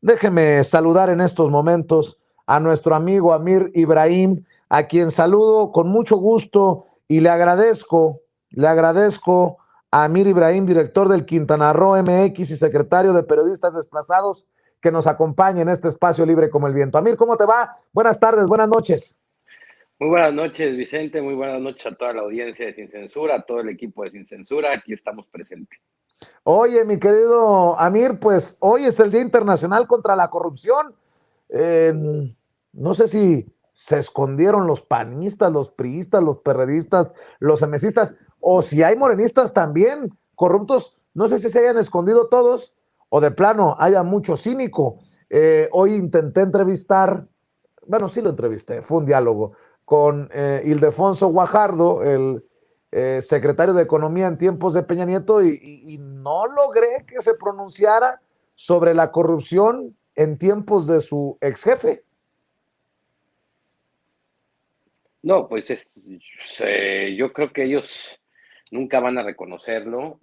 Déjeme saludar en estos momentos a nuestro amigo Amir Ibrahim, a quien saludo con mucho gusto y le agradezco a Amir Ibrahim, director del Quintana Roo MX y secretario de Periodistas Desplazados, que nos acompañe en este espacio libre como el viento. Amir, ¿cómo te va? Buenas tardes, buenas noches. Muy buenas noches, Vicente. Muy buenas noches a toda la audiencia de Sin Censura, a todo el equipo de Sin Censura. Aquí estamos presentes. Oye, mi querido Amir, pues hoy es el Día Internacional contra la Corrupción. Eh, no sé si se escondieron los panistas, los priistas, los perredistas, los emesistas, o si hay morenistas también corruptos. No sé si se hayan escondido todos o de plano haya mucho cínico. Hoy intenté entrevistar, bueno, sí lo entrevisté, fue un diálogo con Ildefonso Guajardo, el secretario de Economía en tiempos de Peña Nieto, y no logré que se pronunciara sobre la corrupción en tiempos de su ex jefe. No, pues yo creo que ellos nunca van a reconocerlo.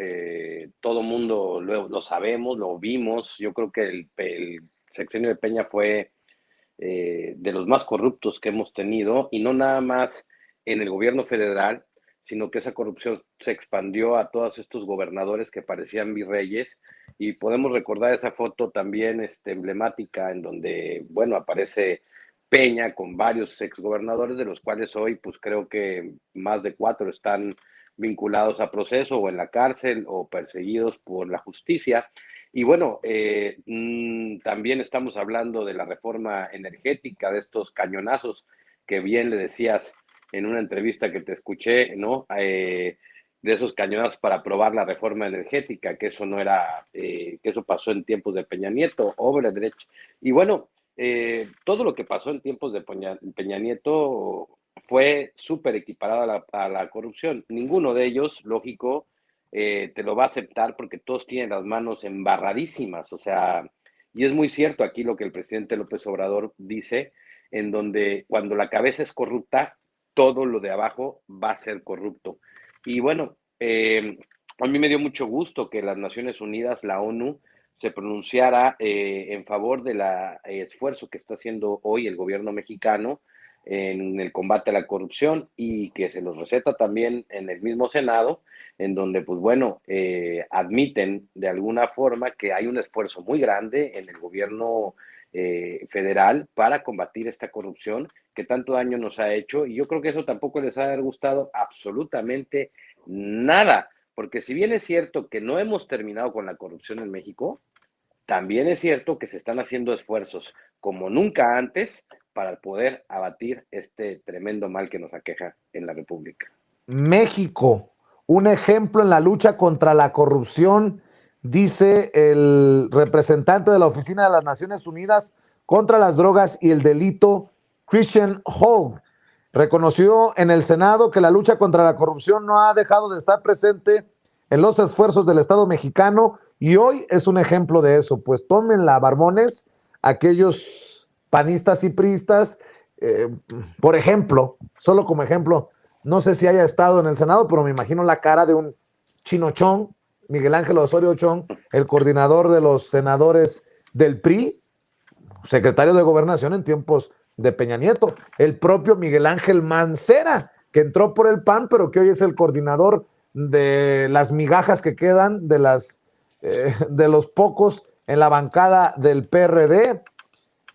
Todo mundo lo sabemos, lo vimos. Yo creo que el sexenio de Peña fue de los más corruptos que hemos tenido, y no nada más en el gobierno federal, sino que esa corrupción se expandió a todos estos gobernadores que parecían virreyes. Y podemos recordar esa foto también emblemática en donde, bueno, aparece Peña con varios exgobernadores, de los cuales hoy pues creo que más de 4 están vinculados a proceso o en la cárcel o perseguidos por la justicia. Y bueno, también estamos hablando de la reforma energética, de estos cañonazos que bien le decías en una entrevista que te escuché, ¿no? De esos cañonazos para aprobar la reforma energética, que eso no era, que eso pasó en tiempos de Peña Nieto, Obradech. Y bueno, todo lo que pasó en tiempos de Peña Nieto fue súper equiparado a la corrupción. Ninguno de ellos, lógico, te lo va a aceptar porque todos tienen las manos embarradísimas, o sea, y es muy cierto aquí lo que el presidente López Obrador dice, en donde cuando la cabeza es corrupta, todo lo de abajo va a ser corrupto. Y bueno, a mí me dio mucho gusto que las Naciones Unidas, la ONU, se pronunciara en favor del esfuerzo que está haciendo hoy el gobierno mexicano en el combate a la corrupción, y que se los receta también en el mismo Senado, en donde, pues bueno, admiten de alguna forma que hay un esfuerzo muy grande en el gobierno federal para combatir esta corrupción que tanto daño nos ha hecho. Y yo creo que eso tampoco les ha gustado absolutamente nada, porque si bien es cierto que no hemos terminado con la corrupción en México, también es cierto que se están haciendo esfuerzos como nunca antes para poder abatir este tremendo mal que nos aqueja en la República. México, un ejemplo en la lucha contra la corrupción, dice el representante de la Oficina de las Naciones Unidas contra las Drogas y el Delito, Christian Hall. Reconoció en el Senado que la lucha contra la corrupción no ha dejado de estar presente en los esfuerzos del Estado mexicano, y hoy es un ejemplo de eso. Pues tómenla, barbones, aquellos panistas y priistas, eh, por ejemplo, solo como ejemplo, no sé si haya estado en el Senado, pero me imagino la cara de un Chino Chong, Miguel Ángel Osorio Chong, el coordinador de los senadores del PRI, secretario de Gobernación en tiempos de Peña Nieto, el propio Miguel Ángel Mancera, que entró por el PAN, pero que hoy es el coordinador de las migajas que quedan de los pocos en la bancada del PRD.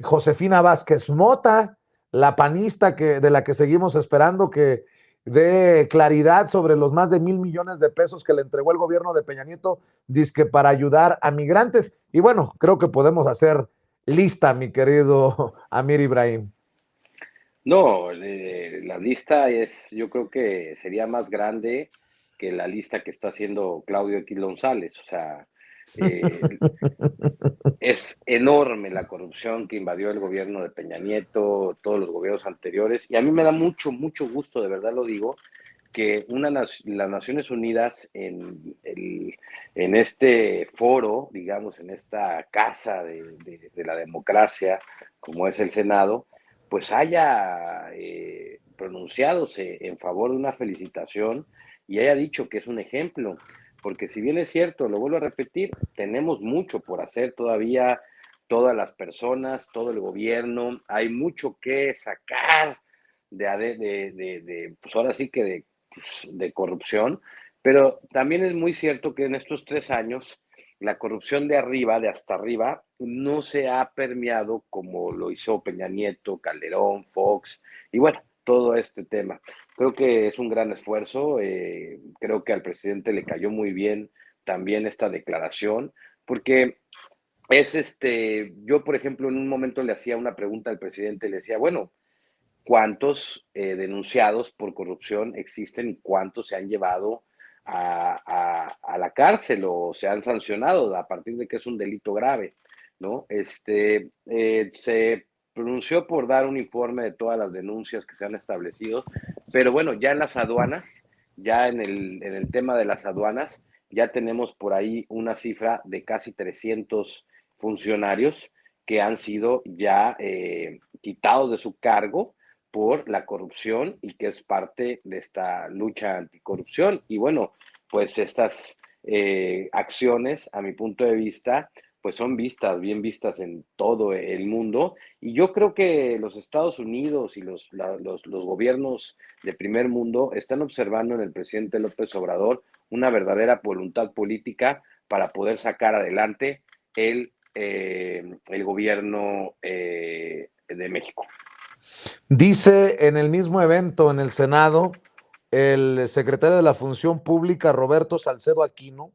Josefina Vázquez Mota, la panista de la que seguimos esperando que dé claridad sobre los más de 1,000 millones de pesos que le entregó el gobierno de Peña Nieto, dizque para ayudar a migrantes. Y bueno, creo que podemos hacer lista, mi querido Amir Ibrahim. No, la lista yo creo que sería más grande que la lista que está haciendo Claudio X González. O sea, eh, es enorme la corrupción que invadió el gobierno de Peña Nieto, todos los gobiernos anteriores, y a mí me da mucho, mucho gusto, de verdad lo digo, que las Naciones Unidas en este foro, digamos, en esta casa de la democracia, como es el Senado, pues haya pronunciadose en favor de una felicitación y haya dicho que es un ejemplo, porque si bien es cierto, lo vuelvo a repetir, tenemos mucho por hacer todavía todas las personas, todo el gobierno. Hay mucho que sacar pues ahora sí que de corrupción, pero también es muy cierto que en estos 3 años la corrupción de arriba, de hasta arriba, no se ha permeado como lo hizo Peña Nieto, Calderón, Fox, y bueno, todo este tema. Creo que es un gran esfuerzo, creo que al presidente le cayó muy bien también esta declaración, porque yo por ejemplo en un momento le hacía una pregunta al presidente, le decía, bueno, ¿cuántos denunciados por corrupción existen y cuántos se han llevado a la cárcel o se han sancionado a partir de que es un delito grave? ¿No? Se pronunció por dar un informe de todas las denuncias que se han establecido, pero bueno, ya en las aduanas, ya en el tema de las aduanas, ya tenemos por ahí una cifra de casi 300 funcionarios que han sido ya quitados de su cargo por la corrupción y que es parte de esta lucha anticorrupción. Y bueno, pues estas acciones, a mi punto de vista, pues son bien vistas en todo el mundo. Y yo creo que los Estados Unidos y los gobiernos de primer mundo están observando en el presidente López Obrador una verdadera voluntad política para poder sacar adelante el gobierno de México. Dice en el mismo evento en el Senado el secretario de la Función Pública, Roberto Salcedo Aquino,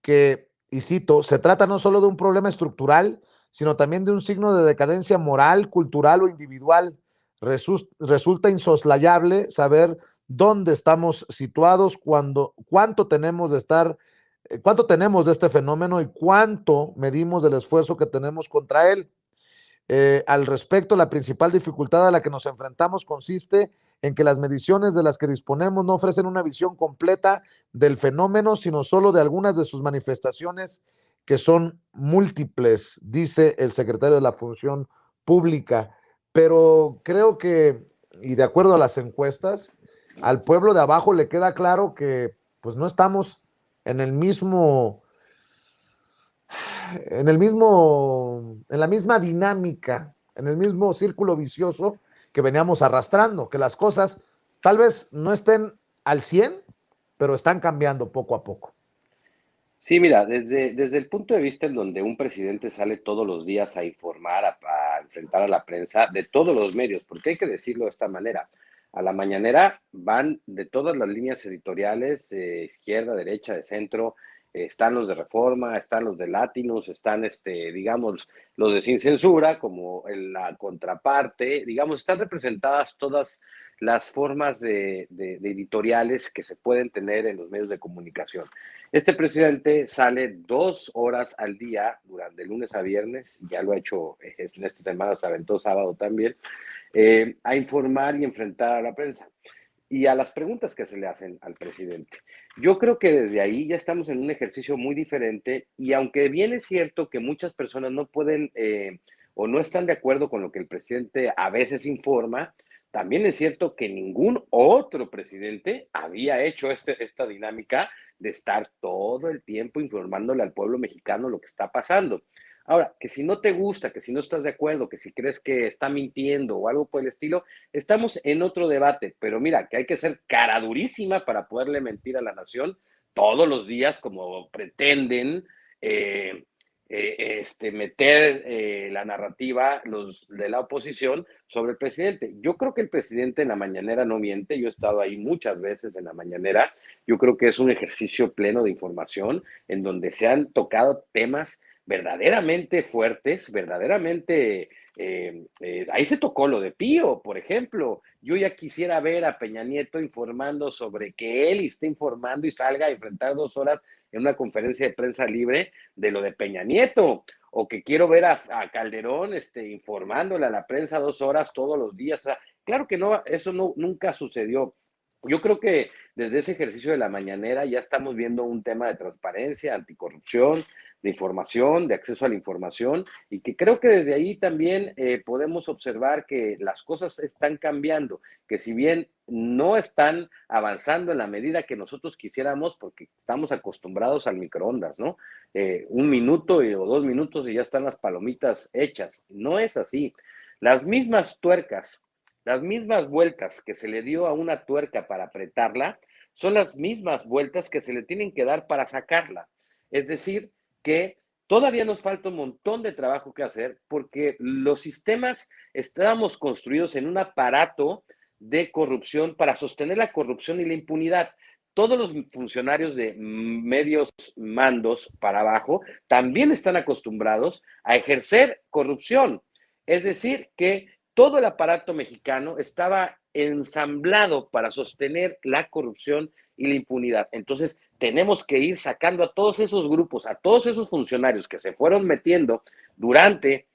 que, y cito, se trata no solo de un problema estructural, sino también de un signo de decadencia moral, cultural o individual. Resulta insoslayable saber dónde estamos situados, cuánto tenemos de este fenómeno y cuánto medimos del esfuerzo que tenemos contra él. Al respecto, la principal dificultad a la que nos enfrentamos consiste en que las mediciones de las que disponemos no ofrecen una visión completa del fenómeno, sino solo de algunas de sus manifestaciones que son múltiples, dice el secretario de la Función Pública. Pero creo que, y de acuerdo a las encuestas, al pueblo de abajo le queda claro que pues no estamos en el mismo en la misma dinámica, en el mismo círculo vicioso que veníamos arrastrando, que las cosas tal vez no estén al 100, pero están cambiando poco a poco. Sí, mira, desde el punto de vista en donde un presidente sale todos los días a informar, a enfrentar a la prensa, de todos los medios, porque hay que decirlo de esta manera, a la mañanera van de todas las líneas editoriales, de izquierda, derecha, de centro, están los de Reforma, están los de Latinus, están, digamos, los de Sin Censura, como en la contraparte, digamos, están representadas todas las formas de editoriales que se pueden tener en los medios de comunicación. Este presidente sale 2 horas al día durante de lunes a viernes, ya lo ha hecho en esta semana, se aventó sábado también, a informar y enfrentar a la prensa y a las preguntas que se le hacen al presidente. Yo creo que desde ahí ya estamos en un ejercicio muy diferente y aunque bien es cierto que muchas personas no pueden o no están de acuerdo con lo que el presidente a veces informa, también es cierto que ningún otro presidente había hecho esta dinámica de estar todo el tiempo informándole al pueblo mexicano lo que está pasando. Ahora, que si no te gusta, que si no estás de acuerdo, que si crees que está mintiendo o algo por el estilo, estamos en otro debate, pero mira, que hay que ser cara durísima para poderle mentir a la nación todos los días como pretenden meter la narrativa los de la oposición sobre el presidente. Yo creo que el presidente en la mañanera no miente, yo he estado ahí muchas veces en la mañanera, yo creo que es un ejercicio pleno de información en donde se han tocado temas verdaderamente fuertes, verdaderamente ahí se tocó lo de Pío, por ejemplo. Yo ya quisiera ver a Peña Nieto informando sobre que él esté informando y salga a enfrentar 2 horas en una conferencia de prensa libre de lo de Peña Nieto. O que quiero ver a Calderón informándole a la prensa 2 horas todos los días. O sea, claro que no, eso no, nunca sucedió. Yo creo que desde ese ejercicio de la mañanera ya estamos viendo un tema de transparencia, anticorrupción, de información, de acceso a la información, y que creo que desde ahí también podemos observar que las cosas están cambiando, que si bien no están avanzando en la medida que nosotros quisiéramos, porque estamos acostumbrados al microondas, ¿no? Un minuto o 2 minutos y ya están las palomitas hechas. No es así. Las mismas tuercas, las mismas vueltas que se le dio a una tuerca para apretarla, son las mismas vueltas que se le tienen que dar para sacarla. Es decir, que todavía nos falta un montón de trabajo que hacer porque los sistemas estábamos construidos en un aparato de corrupción para sostener la corrupción y la impunidad. Todos los funcionarios de medios mandos para abajo también están acostumbrados a ejercer corrupción. Es decir, que todo el aparato mexicano estaba ensamblado para sostener la corrupción y la impunidad. Entonces, tenemos que ir sacando a todos esos grupos, a todos esos funcionarios que se fueron metiendo durante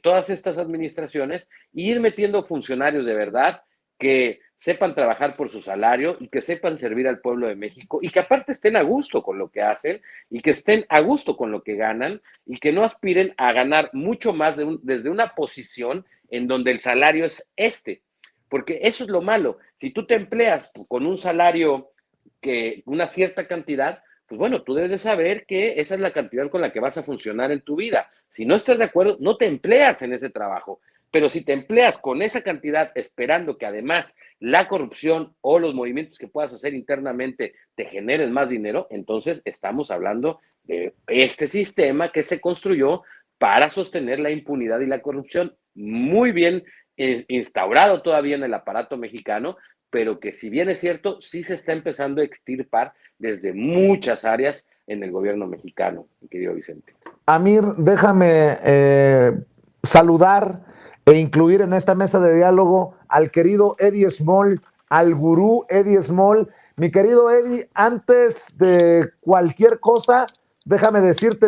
todas estas administraciones, e ir metiendo funcionarios de verdad que sepan trabajar por su salario y que sepan servir al pueblo de México y que aparte estén a gusto con lo que hacen y que estén a gusto con lo que ganan y que no aspiren a ganar mucho más desde una posición en donde el salario es porque eso es lo malo. Si tú te empleas con un salario que una cierta cantidad, pues bueno, tú debes de saber que esa es la cantidad con la que vas a funcionar en tu vida. Si no estás de acuerdo, no te empleas en ese trabajo. Pero si te empleas con esa cantidad esperando que además la corrupción o los movimientos que puedas hacer internamente te generen más dinero, entonces estamos hablando de este sistema que se construyó para sostener la impunidad y la corrupción. Muy bien instaurado todavía en el aparato mexicano, pero que si bien es cierto, sí se está empezando a extirpar desde muchas áreas en el gobierno mexicano, mi querido Vicente. Amir, déjame saludar e incluir en esta mesa de diálogo al querido Eddie Small, al gurú Eddie Small. Mi querido Eddie, antes de cualquier cosa, déjame decirte,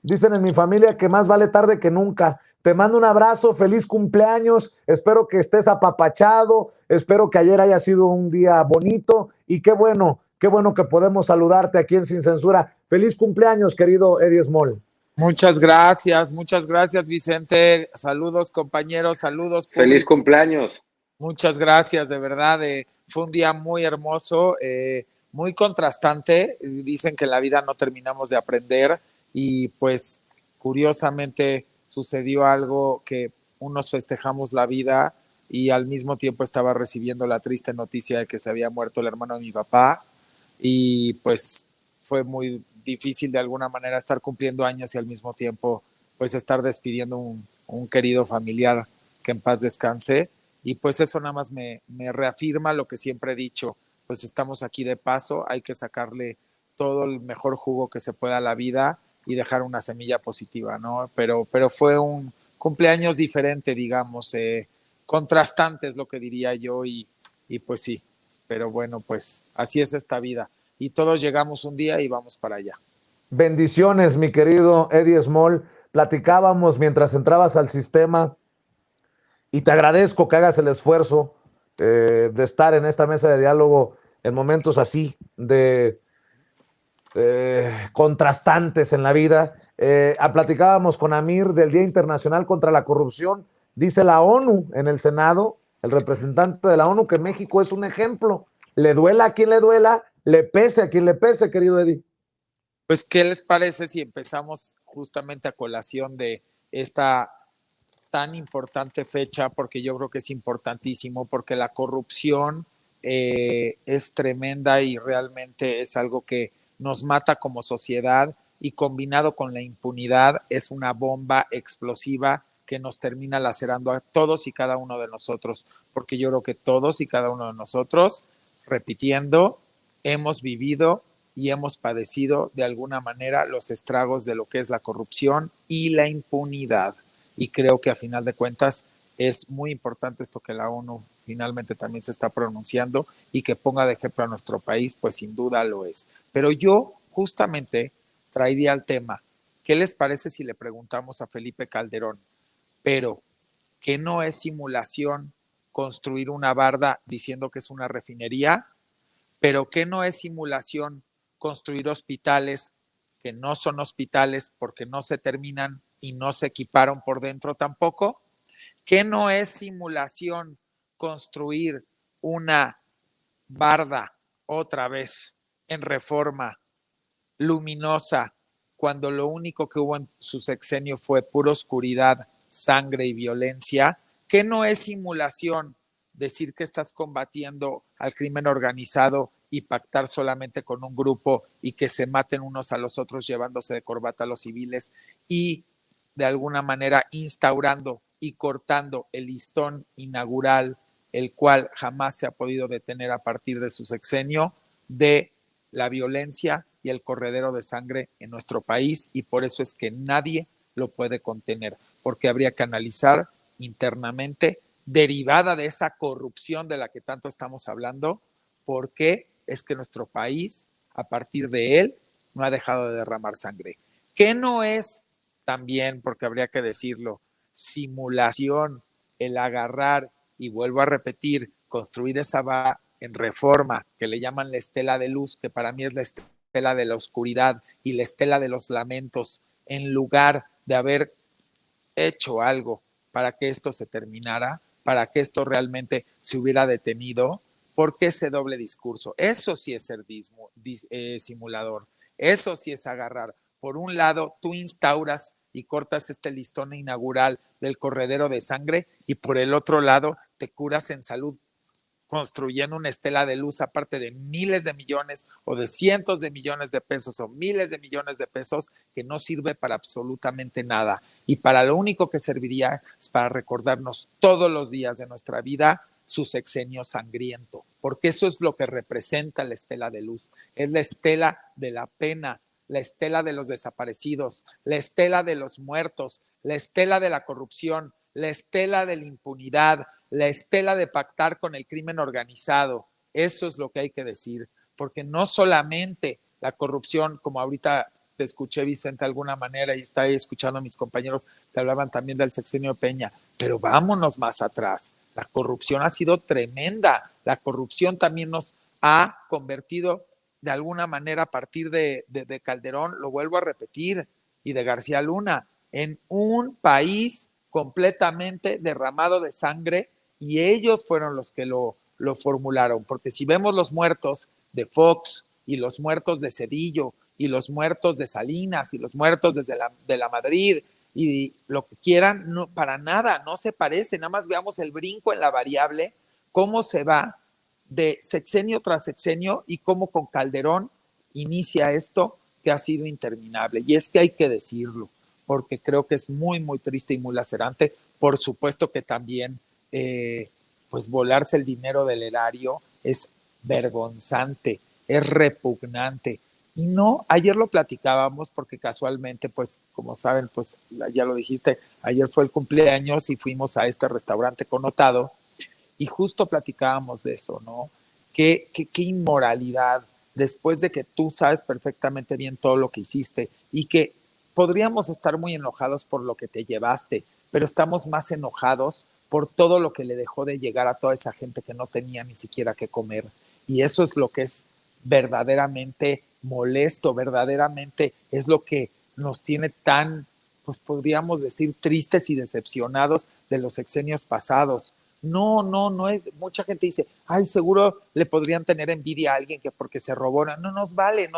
dicen en mi familia que más vale tarde que nunca. Te mando un abrazo, feliz cumpleaños, espero que estés apapachado, espero que ayer haya sido un día bonito y qué bueno que podemos saludarte aquí en Sin Censura. Feliz cumpleaños, querido Eddie Small. Muchas gracias, Vicente. Saludos, compañeros, saludos, Feliz público. cumpleaños. Muchas gracias, de verdad. Fue un día muy hermoso, muy contrastante. Dicen que en la vida no terminamos de aprender y pues curiosamente sucedió algo que unos festejamos la vida y al mismo tiempo estaba recibiendo la triste noticia de que se había muerto el hermano de mi papá y pues fue muy difícil de alguna manera estar cumpliendo años y al mismo tiempo pues estar despidiendo un querido familiar que en paz descanse. Y pues eso nada más me reafirma lo que siempre he dicho, pues estamos aquí de paso, hay que sacarle todo el mejor jugo que se pueda a la vida y dejar una semilla positiva, ¿no? Pero fue un cumpleaños diferente, digamos, contrastante es lo que diría yo y pues sí, pero bueno, pues así es esta vida y todos llegamos un día y vamos para allá. Bendiciones, mi querido Eddie Small. Platicábamos mientras entrabas al sistema y te agradezco que hagas el esfuerzo de estar en esta mesa de diálogo en momentos así de contrastantes en la vida. Platicábamos con Amir del Día Internacional contra la Corrupción. Dice la ONU en el Senado, el representante de la ONU, que México es un ejemplo. Le duela a quien le duela, le pese a quien le pese, querido Eddie. Pues, ¿qué les parece si empezamos justamente a colación de esta tan importante fecha? Porque yo creo que es importantísimo, porque la corrupción es tremenda y realmente es algo que nos mata como sociedad y combinado con la impunidad es una bomba explosiva que nos termina lacerando a todos y cada uno de nosotros, porque yo creo que todos y cada uno de nosotros, repitiendo, hemos vivido y hemos padecido de alguna manera los estragos de lo que es la corrupción y la impunidad. Y creo que a final de cuentas es muy importante esto que la ONU finalmente también se está pronunciando y que ponga de ejemplo a nuestro país, pues sin duda lo es. Pero yo justamente traería el tema, ¿qué les parece si le preguntamos a Felipe Calderón? Pero, ¿qué no es simulación construir una barda diciendo que es una refinería? Pero ¿qué no es simulación construir hospitales que no son hospitales porque no se terminan y no se equiparon por dentro tampoco, que no es simulación construir una barda otra vez en Reforma luminosa cuando lo único que hubo en su sexenio fue pura oscuridad, sangre y violencia, que no es simulación decir que estás combatiendo al crimen organizado y pactar solamente con un grupo y que se maten unos a los otros llevándose de corbata a los civiles y de alguna manera instaurando y cortando el listón inaugural, el cual jamás se ha podido detener a partir de su sexenio, de la violencia y el corredero de sangre en nuestro país, y por eso es que nadie lo puede contener, porque habría que analizar internamente, derivada de esa corrupción de la que tanto estamos hablando, por qué es que nuestro país, a partir de él, no ha dejado de derramar sangre. ¿Qué no es también, porque habría que decirlo, simulación el agarrar, y vuelvo a repetir, construir esa barra en Reforma, que le llaman la estela de luz, que para mí es la estela de la oscuridad y la estela de los lamentos, en lugar de haber hecho algo para que esto se terminara, para que esto realmente se hubiera detenido? ¿Por qué ese doble discurso? Eso sí es ser simulador, eso sí es agarrar. Por un lado, tú instauras y cortas este listón inaugural del corredero de sangre, y por el otro lado te curas en salud construyendo una estela de luz, aparte de miles de millones o de cientos de millones de pesos o miles de millones de pesos, que no sirve para absolutamente nada. Y para lo único que serviría es para recordarnos todos los días de nuestra vida su sexenio sangriento, porque eso es lo que representa la estela de luz. Es la estela de la pena, la estela de los desaparecidos, la estela de los muertos, la estela de la corrupción, la estela de la impunidad, la estela de pactar con el crimen organizado. Eso es lo que hay que decir, porque no solamente la corrupción, como ahorita te escuché, Vicente, de alguna manera, y estaba escuchando a mis compañeros que hablaban también del sexenio de Peña, pero vámonos más atrás. La corrupción ha sido tremenda. La corrupción también nos ha convertido de alguna manera a partir de Calderón, lo vuelvo a repetir, y de García Luna, en un país completamente derramado de sangre, y ellos fueron los que lo formularon, porque si vemos los muertos de Fox y los muertos de Cedillo y los muertos de Salinas y los muertos de la Madrid y lo que quieran, no, para nada, no se parece, nada más veamos el brinco en la variable, cómo se va de sexenio tras sexenio y cómo con Calderón inicia esto que ha sido interminable. Y es que hay que decirlo, porque creo que es muy, muy triste y muy lacerante. Por supuesto que también pues volarse el dinero del erario es vergonzante, es repugnante. Y no, ayer lo platicábamos porque casualmente, pues como saben, pues ya lo dijiste, ayer fue el cumpleaños y fuimos a este restaurante connotado y justo platicábamos de eso, ¿no? Qué inmoralidad, después de que tú sabes perfectamente bien todo lo que hiciste y que podríamos estar muy enojados por lo que te llevaste, pero estamos más enojados por todo lo que le dejó de llegar a toda esa gente que no tenía ni siquiera qué comer. Y eso es lo que es verdaderamente molesto, verdaderamente es lo que nos tiene tan, pues podríamos decir, tristes y decepcionados de los sexenios pasados. No es, mucha gente dice, ay, seguro le podrían tener envidia a alguien que porque se robó. No nos vale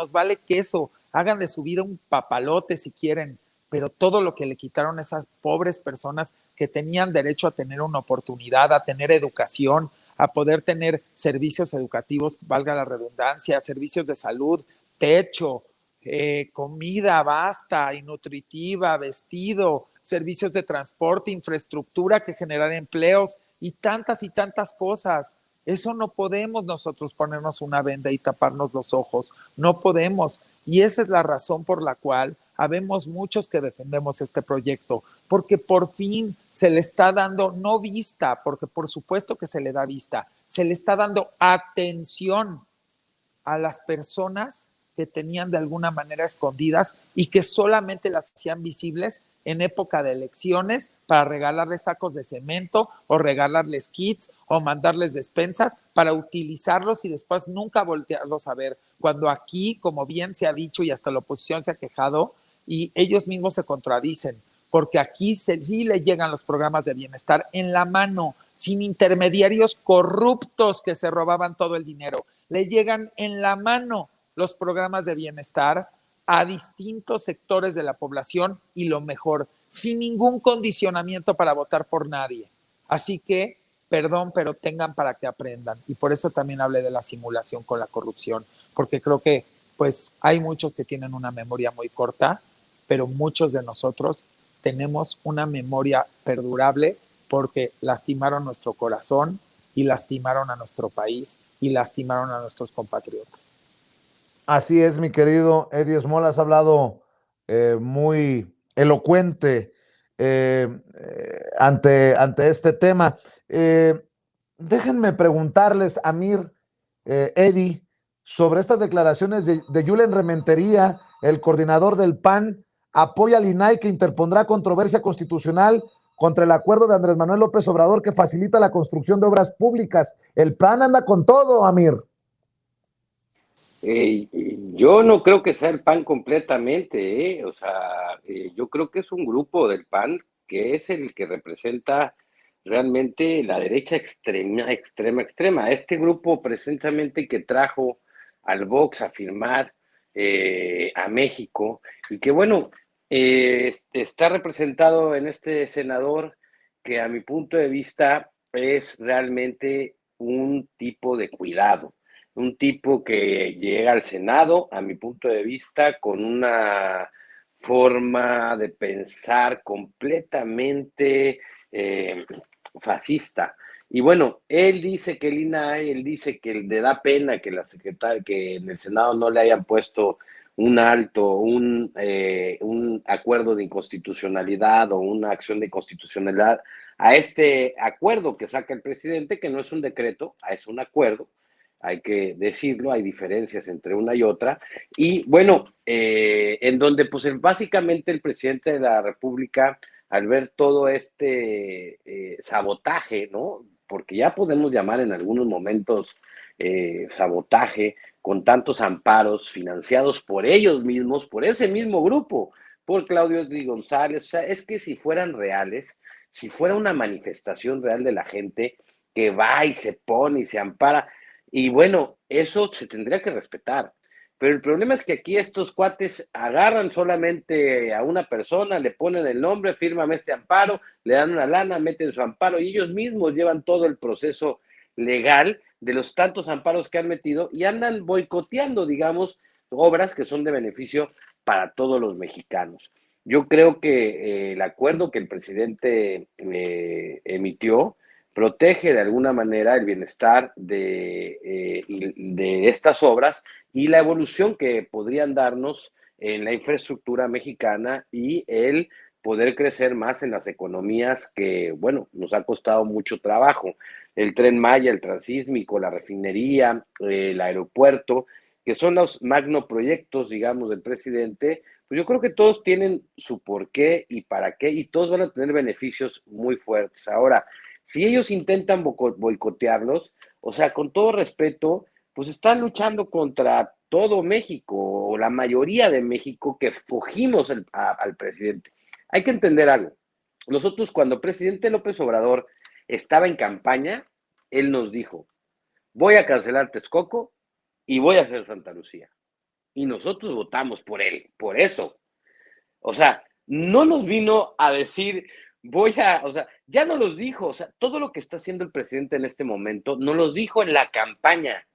queso, hagan de su vida un papalote si quieren, pero todo lo que le quitaron a esas pobres personas que tenían derecho a tener una oportunidad, a tener educación, a poder tener servicios educativos, valga la redundancia, servicios de salud, techo, comida basta y nutritiva, vestido, servicios de transporte, infraestructura que generan empleos y tantas cosas. Eso no podemos nosotros ponernos una venda y taparnos los ojos, no podemos. Y esa es la razón por la cual habemos muchos que defendemos este proyecto, porque por fin se le está dando, no vista, porque por supuesto que se le da vista, se le está dando atención a las personas que tenían de alguna manera escondidas y que solamente las hacían visibles en época de elecciones para regalarles sacos de cemento o regalarles kits o mandarles despensas para utilizarlos y después nunca voltearlos a ver, cuando aquí, como bien se ha dicho y hasta la oposición se ha quejado, y ellos mismos se contradicen, porque aquí sí le llegan los programas de bienestar en la mano, sin intermediarios corruptos que se robaban todo el dinero. Le llegan en la mano los programas de bienestar a distintos sectores de la población y lo mejor, sin ningún condicionamiento para votar por nadie. Así que, perdón, pero tengan para que aprendan. Y por eso también hablé de la simulación con la corrupción, porque creo que pues hay muchos que tienen una memoria muy corta, pero muchos de nosotros tenemos una memoria perdurable porque lastimaron nuestro corazón y lastimaron a nuestro país y lastimaron a nuestros compatriotas. Así es, mi querido Eddie Small, has hablado muy elocuente ante este tema. Eh, Déjenme preguntarles, Amir, Eddie, sobre estas declaraciones de Julen Rementería, el coordinador del PAN, apoya al INAI que interpondrá controversia constitucional contra el acuerdo de Andrés Manuel López Obrador que facilita la construcción de obras públicas. El PAN anda con todo, Amir. Yo no creo que sea el PAN completamente, o sea, yo creo que es un grupo del PAN que es el que representa realmente la derecha extrema, extrema, extrema. Este grupo precisamente que trajo al Vox a firmar a México y que bueno, está representado en este senador que a mi punto de vista es realmente un tipo de cuidado, un tipo que llega al Senado, a mi punto de vista, con una forma de pensar completamente fascista. Y bueno, él dice que el INAI, él dice que le da pena que la secretaria, que en el Senado no le hayan puesto un acuerdo de inconstitucionalidad o una acción de inconstitucionalidad a este acuerdo que saca el presidente, que no es un decreto, es un acuerdo, hay que decirlo, hay diferencias entre una y otra, y bueno, en donde pues básicamente el presidente de la República, al ver todo este sabotaje, ¿no? Porque ya podemos llamar en algunos momentos sabotaje, con tantos amparos financiados por ellos mismos, por ese mismo grupo, por Claudio Esli González, o sea, es que si fueran reales, si fuera una manifestación real de la gente que va y se pone y se ampara, y bueno, eso se tendría que respetar. Pero el problema es que aquí estos cuates agarran solamente a una persona, le ponen el nombre, fírmame este amparo, le dan una lana, meten su amparo y ellos mismos llevan todo el proceso legal de los tantos amparos que han metido y andan boicoteando, digamos, obras que son de beneficio para todos los mexicanos. Yo creo que el acuerdo que el presidente emitió protege de alguna manera el bienestar de estas obras y la evolución que podrían darnos en la infraestructura mexicana y el poder crecer más en las economías que, bueno, nos ha costado mucho trabajo. El Tren Maya, el Transísmico, la refinería, el aeropuerto, que son los magnoproyectos, digamos, del presidente, pues yo creo que todos tienen su porqué y para qué, y todos van a tener beneficios muy fuertes. Ahora, si ellos intentan boicotearlos, o sea, con todo respeto, pues están luchando contra todo México, o la mayoría de México que escogimos al presidente. Hay que entender algo. Nosotros, cuando el presidente López Obrador estaba en campaña, él nos dijo, voy a cancelar Texcoco y voy a hacer Santa Lucía. Y nosotros votamos por él, por eso. O sea, no nos vino a decir, o sea, ya no los dijo, o sea, todo lo que está haciendo el presidente en este momento, no los dijo en la campaña.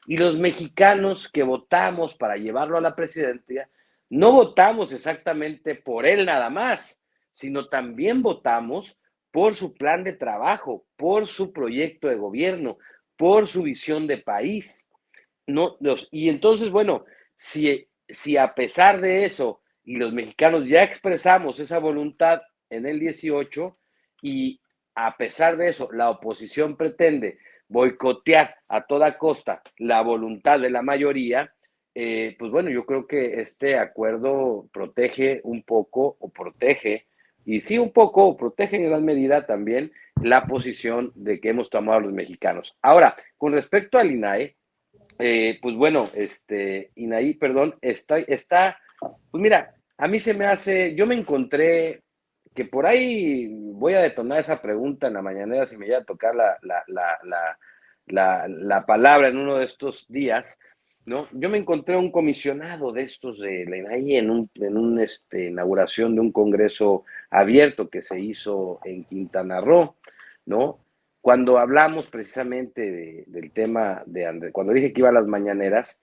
Y los mexicanos que votamos para llevarlo a la presidencia, no votamos exactamente por él nada más, sino también votamos por su plan de trabajo, por su proyecto de gobierno, por su visión de país. No, y entonces, bueno, si a pesar de eso, y los mexicanos ya expresamos esa voluntad en el 18, y a pesar de eso, la oposición pretende boicotear a toda costa la voluntad de la mayoría, pues bueno, yo creo que este acuerdo protege un poco, o protege, y sí un poco, o protege en gran medida también la posición de que hemos tomado los mexicanos. Ahora, con respecto al INAE, Pues bueno, Inaí, perdón, pues mira, a mí se me hace, yo me encontré que por ahí voy a detonar esa pregunta en la mañanera si me llega a tocar la palabra en uno de estos días, ¿no? Yo me encontré un comisionado de estos de la INAI en una inauguración de un congreso abierto que se hizo en Quintana Roo, ¿no? Cuando hablamos precisamente del tema de Andrés, cuando dije que iba a las mañaneras,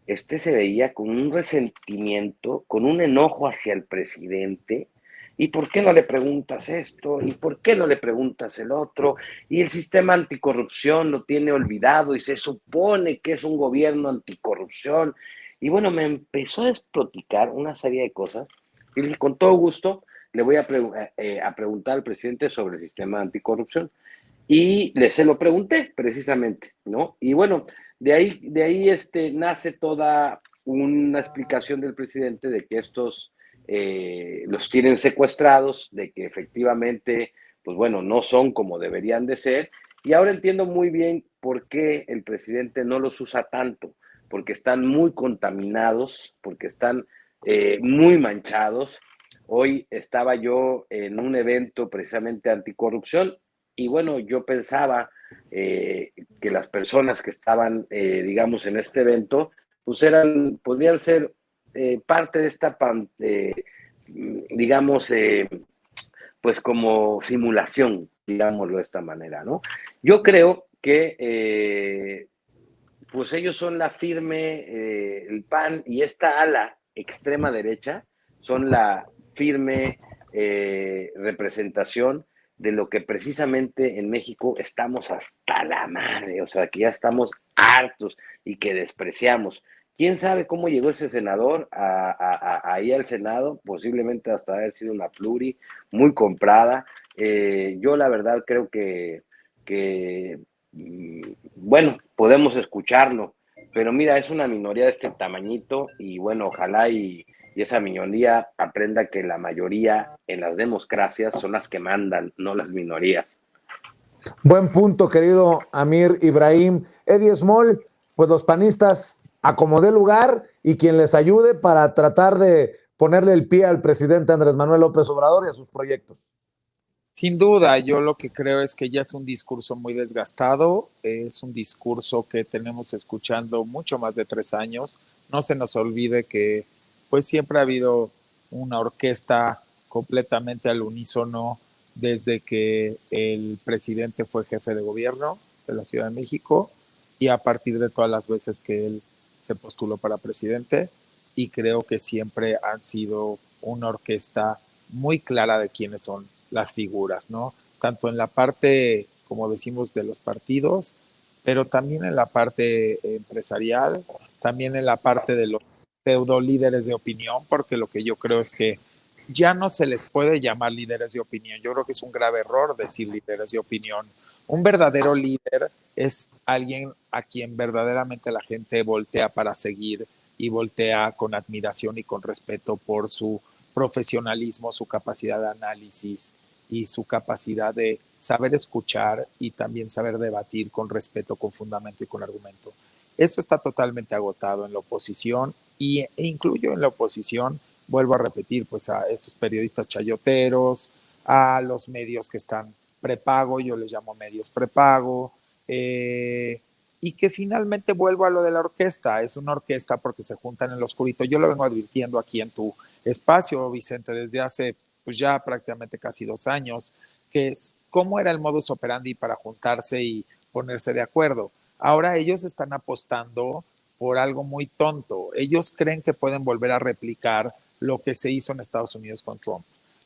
se veía con un resentimiento, con un enojo hacia el presidente. ¿Y por qué no le preguntas esto? ¿Y por qué no le preguntas el otro? Y el sistema anticorrupción lo tiene olvidado y se supone que es un gobierno anticorrupción. Y bueno, me empezó a desproticar una serie de cosas. Y le dije, con todo gusto, le voy a preguntar al presidente sobre el sistema anticorrupción. Y se lo pregunté precisamente, ¿no? Y bueno, de ahí nace toda una explicación del presidente de que estos los tienen secuestrados, de que efectivamente, pues bueno, no son como deberían de ser. Y ahora entiendo muy bien por qué el presidente no los usa tanto, porque están muy contaminados, porque están muy manchados. Hoy estaba yo en un evento precisamente anticorrupción y bueno, yo pensaba que las personas que estaban, digamos, en este evento, pues podrían ser parte de esta, digamos, pues como simulación, digámoslo de esta manera, ¿no? Yo creo que pues ellos son la firme, el PAN y esta ala extrema derecha son la firme representación de lo que precisamente en México estamos hasta la madre, o sea, que ya estamos hartos y que despreciamos. ¿Quién sabe cómo llegó ese senador ahí al Senado? Posiblemente hasta haber sido una pluri muy comprada. Yo la verdad creo que bueno, podemos escucharlo, pero mira, es una minoría de este tamañito y bueno, ojalá y esa minoría aprenda que la mayoría en las democracias son las que mandan, no las minorías. Buen punto, querido Amir Ibrahim. Eddie Small, pues los panistas acomodé lugar y quien les ayude para tratar de ponerle el pie al presidente Andrés Manuel López Obrador y a sus proyectos. Sin duda, yo lo que creo es que ya es un discurso muy desgastado, es un discurso que tenemos escuchando mucho más de 3 años. No se nos olvide que pues siempre ha habido una orquesta completamente al unísono desde que el presidente fue jefe de gobierno de la Ciudad de México y a partir de todas las veces que él se postuló para presidente, y creo que siempre han sido una orquesta muy clara de quiénes son las figuras, ¿no? Tanto en la parte, como decimos, de los partidos, pero también en la parte empresarial, también en la parte de los pseudo líderes de opinión, porque lo que yo creo es que ya no se les puede llamar líderes de opinión. Yo creo que es un grave error decir líderes de opinión. Un verdadero líder es alguien a quien verdaderamente la gente voltea para seguir y voltea con admiración y con respeto por su profesionalismo, su capacidad de análisis y su capacidad de saber escuchar y también saber debatir con respeto, con fundamento y con argumento. Eso está totalmente agotado en la oposición e incluyo en la oposición, vuelvo a repetir, pues a estos periodistas chayoteros, a los medios que están prepago, yo les llamo medios prepago, y que finalmente vuelvo a lo de la orquesta. Es una orquesta porque se juntan en lo oscurito. Yo lo vengo advirtiendo aquí en tu espacio, Vicente, desde hace pues ya prácticamente casi 2 años, que es cómo era el modus operandi para juntarse y ponerse de acuerdo. Ahora ellos están apostando por algo muy tonto. Ellos creen que pueden volver a replicar lo que se hizo en Estados Unidos con Trump.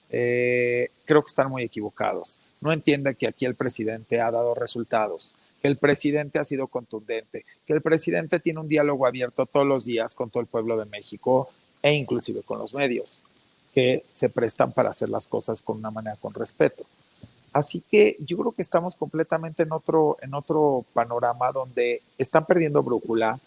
Creo que están muy equivocados. No entienden que aquí el presidente ha dado resultados, que el presidente ha sido contundente, que el presidente tiene un diálogo abierto todos los días con todo el pueblo de México e inclusive con los medios, que se prestan para hacer las cosas con una manera con respeto. Así que yo creo que estamos completamente en otro panorama donde están perdiendo brújula,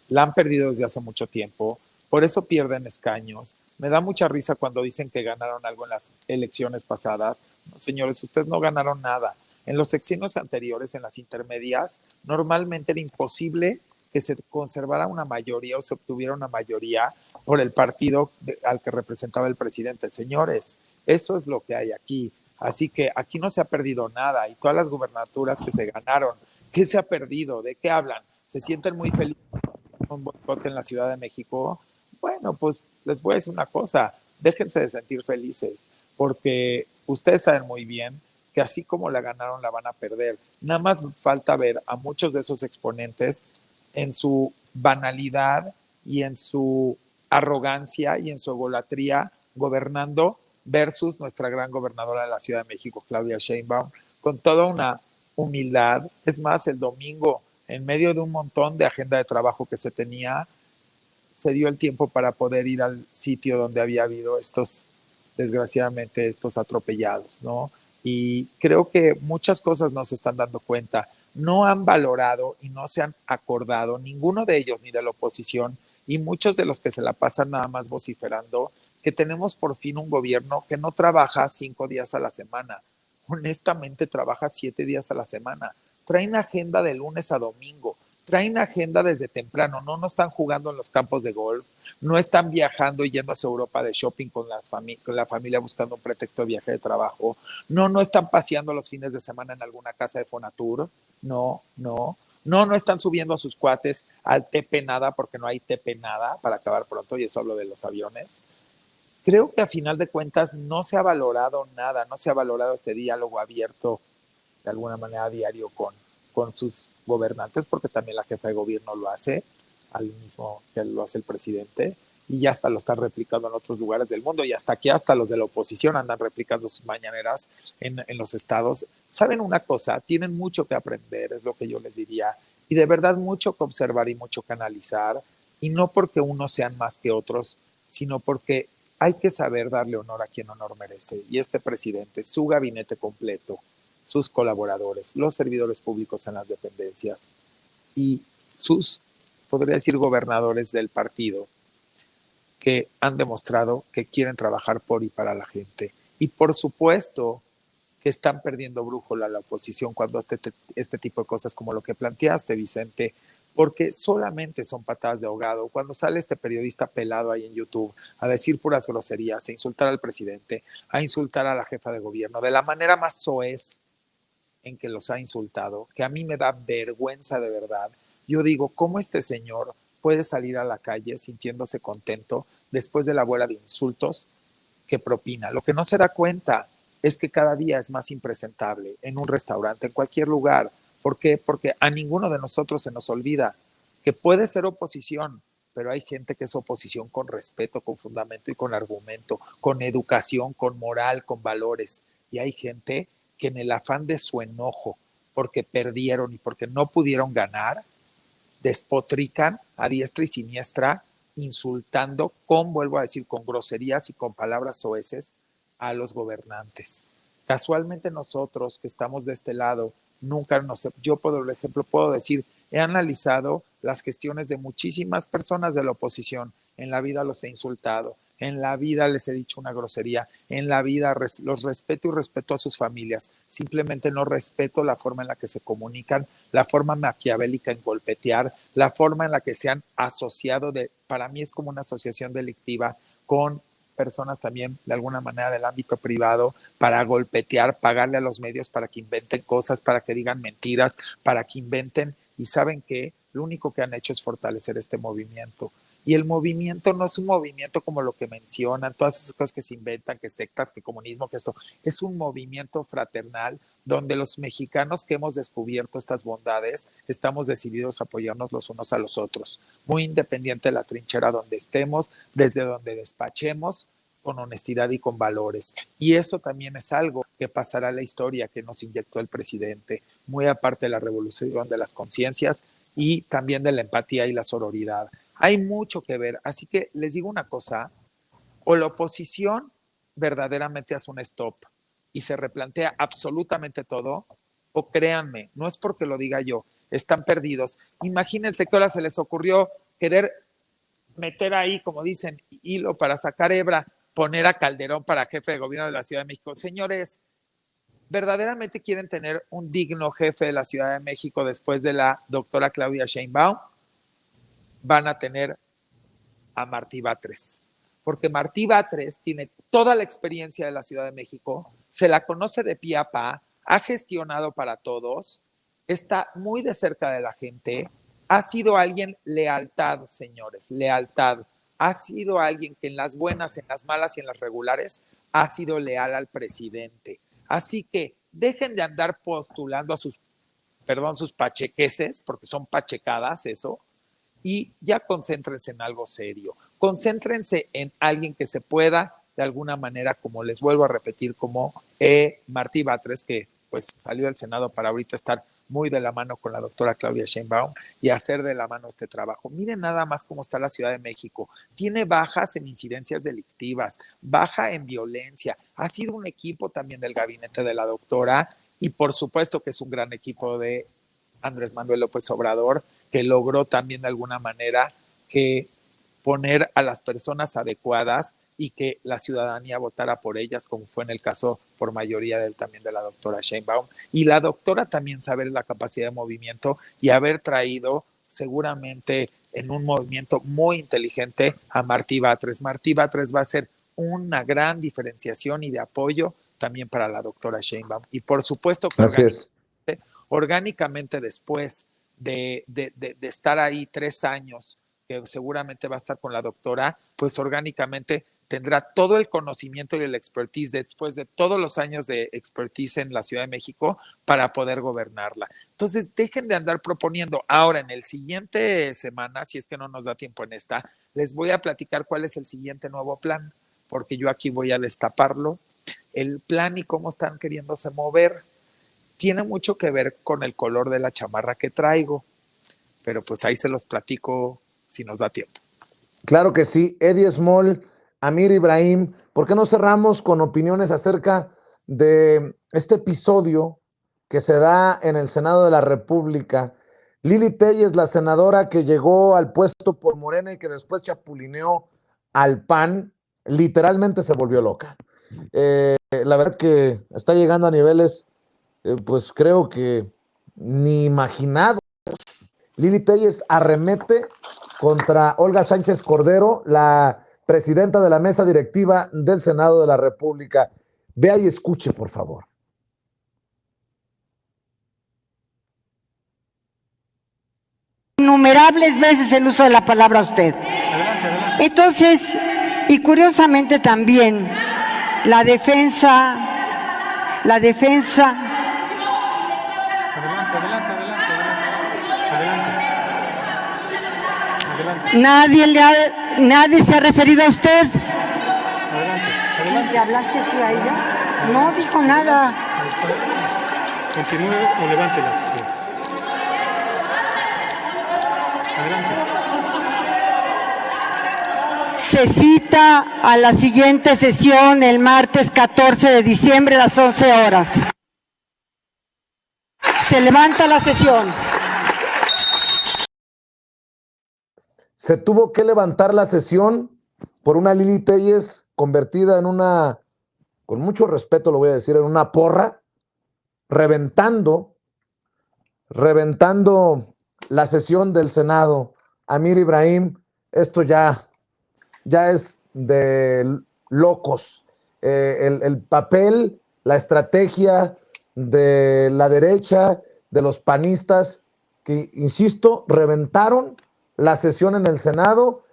la han perdido desde hace mucho tiempo, por eso pierden escaños. Me da mucha risa cuando dicen que ganaron algo en las elecciones pasadas. No, señores, ustedes no ganaron nada. En los sexenios anteriores, en las intermedias, normalmente era imposible que se conservara una mayoría o se obtuviera una mayoría por el partido al que representaba el presidente. Señores, eso es lo que hay aquí. Así que aquí no se ha perdido nada y todas las gubernaturas que se ganaron, ¿qué se ha perdido? ¿De qué hablan? ¿Se sienten muy felices con un boicot en la Ciudad de México? Bueno, pues les voy a decir una cosa, déjense de sentir felices, porque ustedes saben muy bien que así como la ganaron, la van a perder. Nada más falta ver a muchos de esos exponentes en su banalidad y en su arrogancia y en su egolatría gobernando versus nuestra gran gobernadora de la Ciudad de México, Claudia Sheinbaum, con toda una humildad. Es más, el domingo, en medio de un montón de agenda de trabajo que se tenía, se dio el tiempo para poder ir al sitio donde había habido desgraciadamente, estos atropellados, ¿no? Y creo que muchas cosas no se están dando cuenta. No han valorado y no se han acordado, ninguno de ellos ni de la oposición, y muchos de los que se la pasan nada más vociferando, que tenemos por fin un gobierno que no trabaja 5 días a la semana, honestamente trabaja 7 días a la semana. Traen agenda de lunes a domingo, traen agenda desde temprano, no están jugando en los campos de golf, no están viajando y yendo hacia Europa de shopping con la familia buscando un pretexto de viaje de trabajo, no están paseando los fines de semana en alguna casa de Fonatur, no están subiendo a sus cuates al Tepe Nada porque no hay Tepe Nada para acabar pronto, y eso hablo de los aviones. Creo que a final de cuentas no se ha valorado nada, no se ha valorado este diálogo abierto de alguna manera diario con sus gobernantes, porque también la jefa de gobierno lo hace, al mismo que lo hace el presidente, y ya hasta lo están replicando en otros lugares del mundo, y hasta aquí hasta los de la oposición andan replicando sus mañaneras en los estados. ¿Saben una cosa? Tienen mucho que aprender, es lo que yo les diría, y de verdad mucho que observar y mucho que analizar, y no porque unos sean más que otros, sino porque hay que saber darle honor a quien honor merece, y este presidente, su gabinete completo, sus colaboradores, los servidores públicos en las dependencias y sus, podría decir, gobernadores del partido, que han demostrado que quieren trabajar por y para la gente. Y por supuesto que están perdiendo brújula la oposición cuando este tipo de cosas como lo que planteaste, Vicente, porque solamente son patadas de ahogado. Cuando sale este periodista pelado ahí en YouTube a decir puras groserías, a insultar al presidente, a insultar a la jefa de gobierno, de la manera más soez en que los ha insultado, que a mí me da vergüenza de verdad. Yo digo, ¿cómo este señor puede salir a la calle sintiéndose contento después de la bola de insultos que propina? Lo que no se da cuenta es que cada día es más impresentable en un restaurante, en cualquier lugar. ¿Por qué? Porque a ninguno de nosotros se nos olvida que puede ser oposición, pero hay gente que es oposición con respeto, con fundamento y con argumento, con educación, con moral, con valores. Y hay gente que en el afán de su enojo, porque perdieron y porque no pudieron ganar, despotrican a diestra y siniestra, insultando vuelvo a decir, con groserías y con palabras soeces a los gobernantes. Casualmente nosotros que estamos de este lado, yo por ejemplo puedo decir, he analizado las gestiones de muchísimas personas de la oposición, en la vida los he insultado, en la vida les he dicho una grosería, en la vida los respeto y respeto a sus familias, simplemente no respeto la forma en la que se comunican, la forma maquiavélica en golpetear, la forma en la que se han asociado, para mí es como una asociación delictiva con personas también de alguna manera del ámbito privado para golpetear, pagarle a los medios para que inventen cosas, para que digan mentiras, para que inventen, y ¿saben qué? Lo único que han hecho es fortalecer este movimiento. Y el movimiento no es un movimiento como lo que mencionan, todas esas cosas que se inventan, que sectas, que comunismo, que esto. Es un movimiento fraternal donde los mexicanos que hemos descubierto estas bondades estamos decididos a apoyarnos los unos a los otros, muy independiente de la trinchera donde estemos, desde donde despachemos, con honestidad y con valores. Y eso también es algo que pasará a la historia que nos inyectó el presidente, muy aparte de la revolución de las conciencias y también de la empatía y la sororidad. Hay mucho que ver, así que les digo una cosa, o la oposición verdaderamente hace un stop y se replantea absolutamente todo, o créanme, no es porque lo diga yo, están perdidos. Imagínense que ahora se les ocurrió querer meter ahí, como dicen, hilo para sacar hebra, poner a Calderón para jefe de gobierno de la Ciudad de México. Señores, ¿verdaderamente quieren tener un digno jefe de la Ciudad de México después de la doctora Claudia Sheinbaum? van a tener a Martí Batres, porque Martí Batres tiene toda la experiencia de la Ciudad de México, se la conoce de pie a pa, ha gestionado para todos, está muy de cerca de la gente, ha sido alguien lealtad, señores, lealtad. Ha sido alguien que en las buenas, en las malas y en las regulares ha sido leal al presidente. Así que dejen de andar postulando a sus pachequeses, porque son pachecadas eso, y ya concéntrense en algo serio. Concéntrense en alguien que se pueda, de alguna manera, como les vuelvo a repetir, como Martí Batres, que pues salió del Senado para ahorita estar muy de la mano con la doctora Claudia Sheinbaum y hacer de la mano este trabajo. Miren nada más cómo está la Ciudad de México. Tiene bajas en incidencias delictivas, baja en violencia. Ha sido un equipo también del gabinete de la doctora y por supuesto que es un gran equipo de Andrés Manuel López Obrador, que logró también de alguna manera que poner a las personas adecuadas y que la ciudadanía votara por ellas, como fue en el caso por mayoría también de la doctora Sheinbaum. Y la doctora también sabe la capacidad de movimiento y haber traído seguramente en un movimiento muy inteligente a Martí Batres. Martí Batres va a ser una gran diferenciación y de apoyo también para la doctora Sheinbaum. Y por supuesto que orgánicamente después de estar ahí 3 años, que seguramente va a estar con la doctora, pues orgánicamente tendrá todo el conocimiento y el expertise después de todos los años de expertise en la Ciudad de México para poder gobernarla. Entonces, dejen de andar proponiendo. Ahora, en el siguiente semana, si es que no nos da tiempo en esta, les voy a platicar cuál es el siguiente nuevo plan, porque yo aquí voy a destaparlo. El plan y cómo están queriéndose mover tiene mucho que ver con el color de la chamarra que traigo, pero pues ahí se los platico si nos da tiempo. Claro que sí. Eddie Small, Amir Ibrahim, ¿por qué no cerramos con opiniones acerca de este episodio que se da en el Senado de la República? Lili Téllez, la senadora que llegó al puesto por Morena y que después chapulineó al PAN, literalmente se volvió loca. La verdad que está llegando a niveles, pues creo que ni imaginado. Lili Téllez arremete contra Olga Sánchez Cordero, la presidenta de la mesa directiva del Senado de la República. Vea y escuche, por favor. Innumerables veces el uso de la palabra usted. Entonces, y curiosamente también, la defensa. Nadie se ha referido a usted. ¿Le hablaste tú a ella? No dijo nada. Continúe o levante la sesión. Adelante. Se cita a la siguiente sesión el martes 14 de diciembre a las 11 horas. Se levanta la sesión. Se tuvo que levantar la sesión por una Lili Téllez convertida en una, con mucho respeto lo voy a decir, en una porra, reventando la sesión del Senado. Amir Ibrahim, esto ya es de locos. El papel, la estrategia de la derecha, de los panistas, que, insisto, reventaron la sesión en el Senado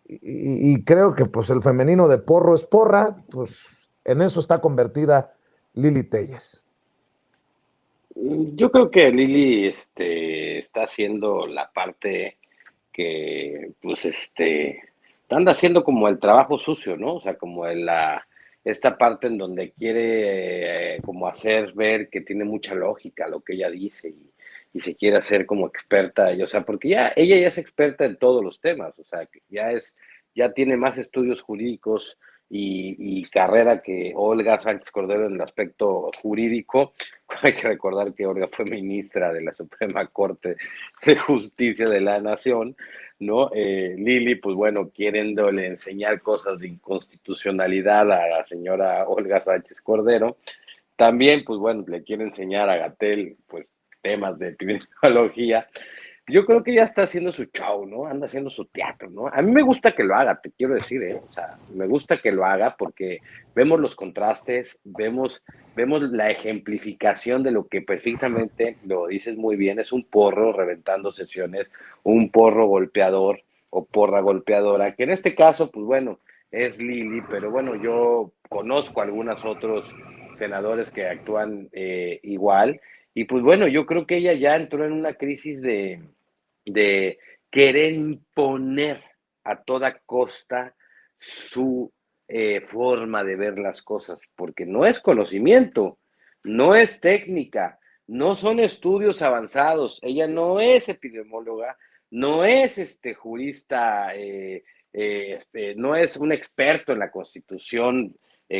y creo que pues el femenino de porro es porra, pues en eso está convertida Lili Téllez. Yo creo que Lili está haciendo la parte que pues anda haciendo como el trabajo sucio, ¿no? O sea, como esta parte en donde quiere como hacer ver que tiene mucha lógica lo que ella dice y se quiere hacer como experta, o sea, porque ella ya es experta en todos los temas, o sea, que ya tiene más estudios jurídicos y carrera que Olga Sánchez Cordero en el aspecto jurídico. Hay que recordar que Olga fue ministra de la Suprema Corte de Justicia de la Nación, ¿no? Lili, pues bueno, queriéndole enseñar cosas de inconstitucionalidad a la señora Olga Sánchez Cordero. También, pues bueno, le quiere enseñar a Gatell, pues, temas de epidemiología. Yo creo que ya está haciendo su show, ¿no? Anda haciendo su teatro, ¿no? A mí me gusta que lo haga, te quiero decir, ¿eh? O sea, me gusta que lo haga porque vemos los contrastes, vemos la ejemplificación de lo que perfectamente, lo dices muy bien, es un porro reventando sesiones, un porro golpeador o porra golpeadora, que en este caso, pues bueno, es Lili, pero bueno, yo conozco a algunos otros senadores que actúan igual, y pues bueno, yo creo que ella ya entró en una crisis de querer imponer a toda costa su forma de ver las cosas, porque no es conocimiento, no es técnica, no son estudios avanzados, ella no es epidemióloga, no es jurista, no es un experto en la Constitución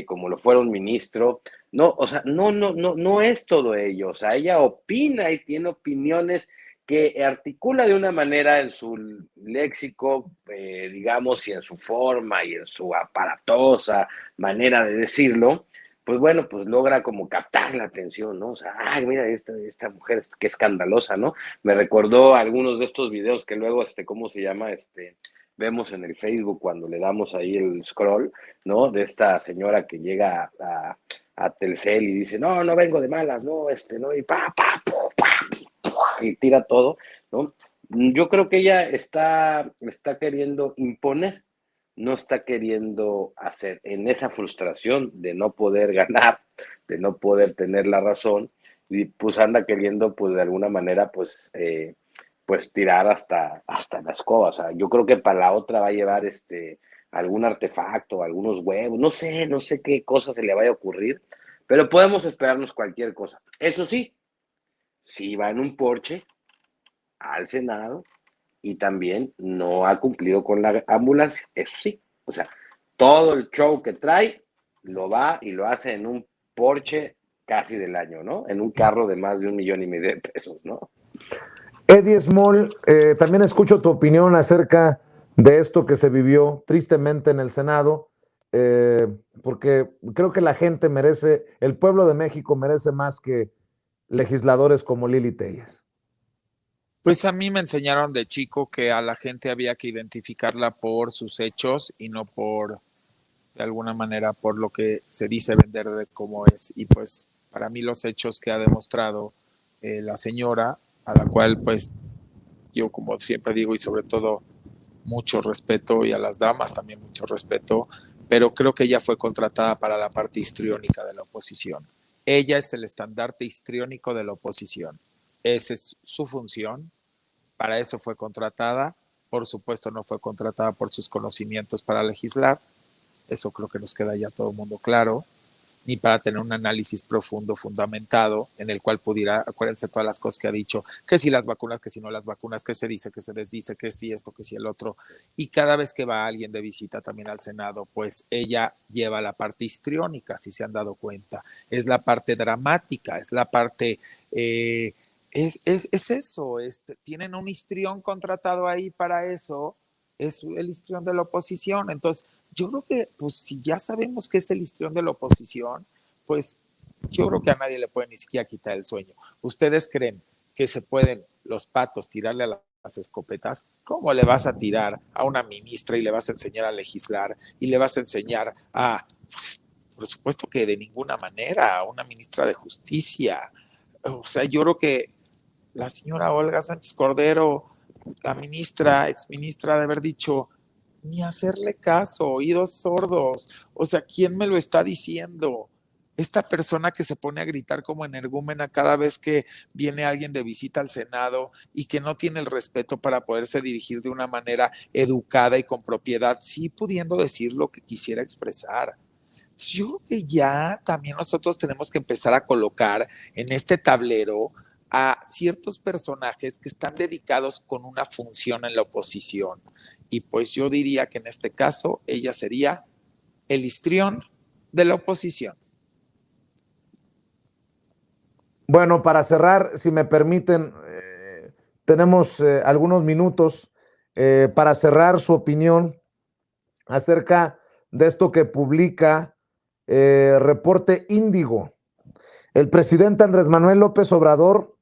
como lo fuera un ministro, no, o sea, no es todo ello, o sea, ella opina y tiene opiniones que articula de una manera en su léxico, digamos, y en su forma y en su aparatosa manera de decirlo, pues bueno, pues logra como captar la atención, ¿no? O sea, ay, mira, esta mujer, qué escandalosa, ¿no? Me recordó algunos de estos videos que luego, ¿cómo se llama? Vemos en el Facebook cuando le damos ahí el scroll, ¿no? De esta señora que llega a Telcel y dice, no, no vengo de malas, no, no, y y tira todo, ¿no? Yo creo que ella está queriendo imponer, no está queriendo hacer, en esa frustración de no poder ganar, de no poder tener la razón, y pues anda queriendo, pues de alguna manera, pues tirar hasta la escoba. O sea, yo creo que para la otra va a llevar algún artefacto, algunos huevos, no sé qué cosa se le vaya a ocurrir, pero podemos esperarnos cualquier cosa. Eso sí, si va en un Porsche al Senado y también no ha cumplido con la ambulancia, eso sí, o sea, todo el show que trae lo va y lo hace en un Porsche casi del año, ¿no? En un carro de más de 1,5 millones de pesos, ¿no? Eddie Small, también escucho tu opinión acerca de esto que se vivió tristemente en el Senado, porque creo que la gente merece, el pueblo de México merece más que legisladores como Lili Telles. Pues a mí me enseñaron de chico que a la gente había que identificarla por sus hechos y no por, de alguna manera, por lo que se dice vender de cómo es. Y pues para mí los hechos que ha demostrado la señora, a la cual pues yo como siempre digo y sobre todo mucho respeto, y a las damas también mucho respeto, pero creo que ella fue contratada para la parte histriónica de la oposición. Ella es el estandarte histriónico de la oposición. Esa es su función. Para eso fue contratada. Por supuesto, no fue contratada por sus conocimientos para legislar. Eso creo que nos queda ya todo el mundo claro. Ni para tener un análisis profundo, fundamentado, en el cual pudiera, acuérdense todas las cosas que ha dicho, que si las vacunas, que si no las vacunas, que se dice, que se desdice, que si esto, que si el otro. Y cada vez que va alguien de visita también al Senado, pues ella lleva la parte histriónica, si se han dado cuenta. Es la parte dramática, es la parte... es eso, tienen un histrión contratado ahí para eso, es el histrión de la oposición. Entonces, yo creo que, pues, si ya sabemos que es el histrión de la oposición, pues yo creo que a nadie le puede ni siquiera quitar el sueño. ¿Ustedes creen que se pueden los patos tirarle a las escopetas? ¿Cómo le vas a tirar a una ministra y le vas a enseñar a legislar y le vas a enseñar a, pues, por supuesto que de ninguna manera, a una ministra de Justicia? O sea, yo creo que la señora Olga Sánchez Cordero, la ministra, exministra, de haber dicho, ni hacerle caso, oídos sordos. O sea, ¿quién me lo está diciendo? Esta persona que se pone a gritar como energúmena cada vez que viene alguien de visita al Senado y que no tiene el respeto para poderse dirigir de una manera educada y con propiedad, sí pudiendo decir lo que quisiera expresar. Yo creo que ya también nosotros tenemos que empezar a colocar en este tablero a ciertos personajes que están dedicados con una función en la oposición. Y pues yo diría que en este caso ella sería el histrión de la oposición. Bueno, para cerrar, si me permiten, tenemos algunos minutos para cerrar su opinión acerca de esto que publica Reporte Índigo. El presidente Andrés Manuel López Obrador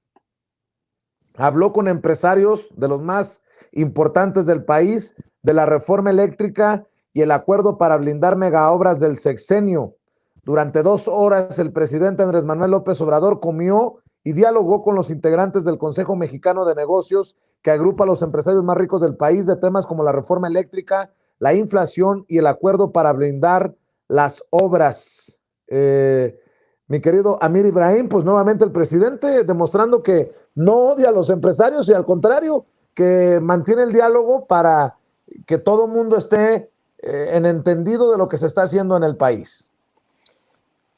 habló con empresarios de los más importantes del país de la reforma eléctrica y el acuerdo para blindar megaobras del sexenio. Durante 2 horas, el presidente Andrés Manuel López Obrador comió y dialogó con los integrantes del Consejo Mexicano de Negocios, que agrupa a los empresarios más ricos del país, de temas como la reforma eléctrica, la inflación y el acuerdo para blindar las obras. Mi querido Amir Ibrahim, pues nuevamente el presidente demostrando que no odia a los empresarios y al contrario, que mantiene el diálogo para que todo el mundo esté en entendido de lo que se está haciendo en el país.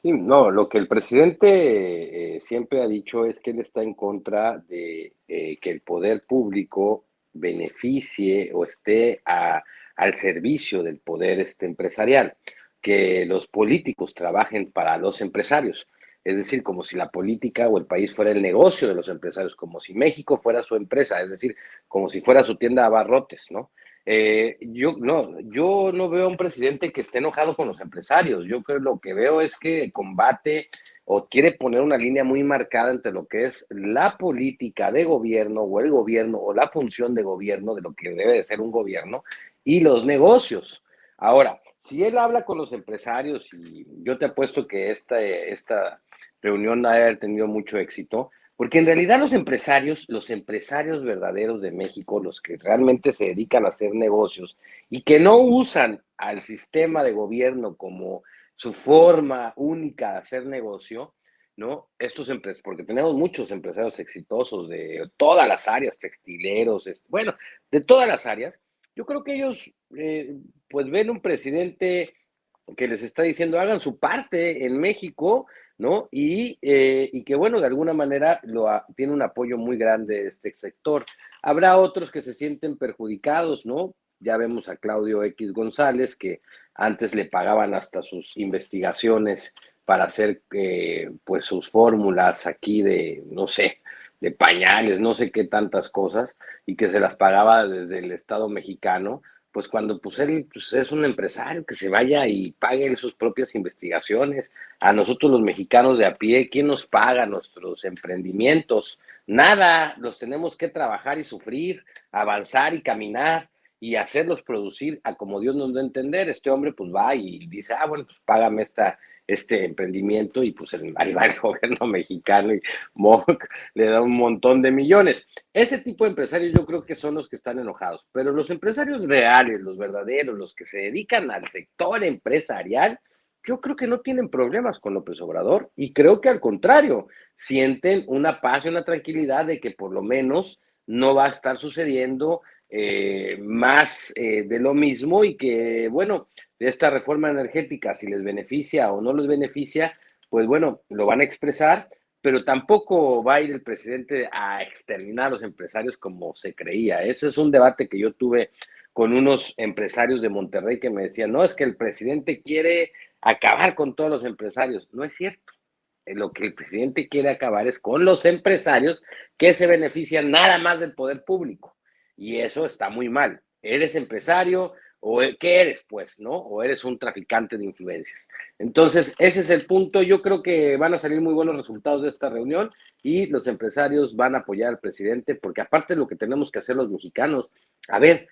Sí, no, lo que el presidente siempre ha dicho es que él está en contra de que el poder público beneficie o esté al servicio del poder empresarial, que los políticos trabajen para los empresarios. Es decir, como si la política o el país fuera el negocio de los empresarios, como si México fuera su empresa, es decir, como si fuera su tienda de abarrotes, ¿no? Yo no veo a un presidente que esté enojado con los empresarios. Yo creo lo que veo es que combate o quiere poner una línea muy marcada entre lo que es la política de gobierno o el gobierno o la función de gobierno, de lo que debe de ser un gobierno, y los negocios. Ahora, si él habla con los empresarios, y yo te apuesto que esta reunión ha de haber tenido mucho éxito, porque en realidad los empresarios verdaderos de México, los que realmente se dedican a hacer negocios y que no usan al sistema de gobierno como su forma única de hacer negocio, ¿no? Porque tenemos muchos empresarios exitosos de todas las áreas, textileros, bueno, de todas las áreas. Yo creo que ellos, pues ven un presidente que les está diciendo hagan su parte en México, ¿no? Y que, bueno, de alguna manera tiene un apoyo muy grande de este sector. Habrá otros que se sienten perjudicados, ¿no? Ya vemos a Claudio X González, que antes le pagaban hasta sus investigaciones para hacer, pues, sus fórmulas aquí de, no sé, de pañales, no sé qué tantas cosas, y que se las pagaba desde el Estado mexicano. Pues cuando pues él pues es un empresario, que se vaya y pague sus propias investigaciones. A nosotros los mexicanos de a pie, ¿quién nos paga nuestros emprendimientos? Nada, los tenemos que trabajar y sufrir, avanzar y caminar y hacerlos producir a como Dios nos da a entender. Este hombre pues va y dice, bueno, pues págame este emprendimiento, y pues ahí va el gobierno mexicano y Moc le da un montón de millones. Ese tipo de empresarios yo creo que son los que están enojados, pero los empresarios reales, los verdaderos, los que se dedican al sector empresarial, yo creo que no tienen problemas con López Obrador, y creo que al contrario, sienten una paz y una tranquilidad de que por lo menos no va a estar sucediendo más de lo mismo, y que, bueno, de esta reforma energética, si les beneficia o no les beneficia, pues bueno, lo van a expresar, pero tampoco va a ir el presidente a exterminar a los empresarios como se creía. Ese es un debate que yo tuve con unos empresarios de Monterrey que me decían, no, es que el presidente quiere acabar con todos los empresarios. No es cierto. Lo que el presidente quiere acabar es con los empresarios que se benefician nada más del poder público. Y eso está muy mal. ¿Eres empresario o qué eres, pues, no? ¿O eres un traficante de influencias? Entonces, ese es el punto. Yo creo que van a salir muy buenos resultados de esta reunión, y los empresarios van a apoyar al presidente, porque aparte de lo que tenemos que hacer los mexicanos, a ver,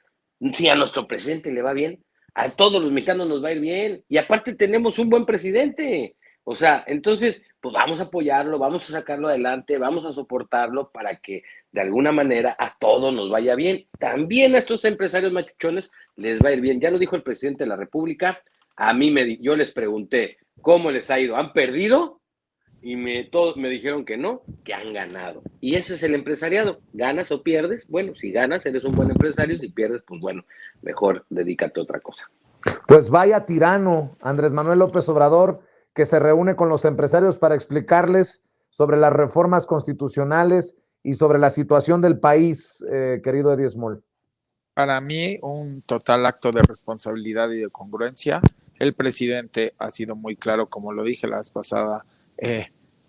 si a nuestro presidente le va bien, a todos los mexicanos nos va a ir bien, y aparte tenemos un buen presidente. O sea, entonces, pues vamos a apoyarlo, vamos a sacarlo adelante, vamos a soportarlo para que de alguna manera a todos nos vaya bien. También a estos empresarios machuchones les va a ir bien. Ya lo dijo el presidente de la República. Yo les pregunté cómo les ha ido. ¿Han perdido? Y todos me dijeron que no, que han ganado. Y ese es el empresariado. ¿Ganas o pierdes? Bueno, si ganas, eres un buen empresario. Si pierdes, pues bueno, mejor dedícate a otra cosa. Pues vaya tirano, Andrés Manuel López Obrador, que se reúne con los empresarios para explicarles sobre las reformas constitucionales y sobre la situación del país, querido Eddie Small. Para mí, un total acto de responsabilidad y de congruencia. El presidente ha sido muy claro, como lo dije la vez pasada,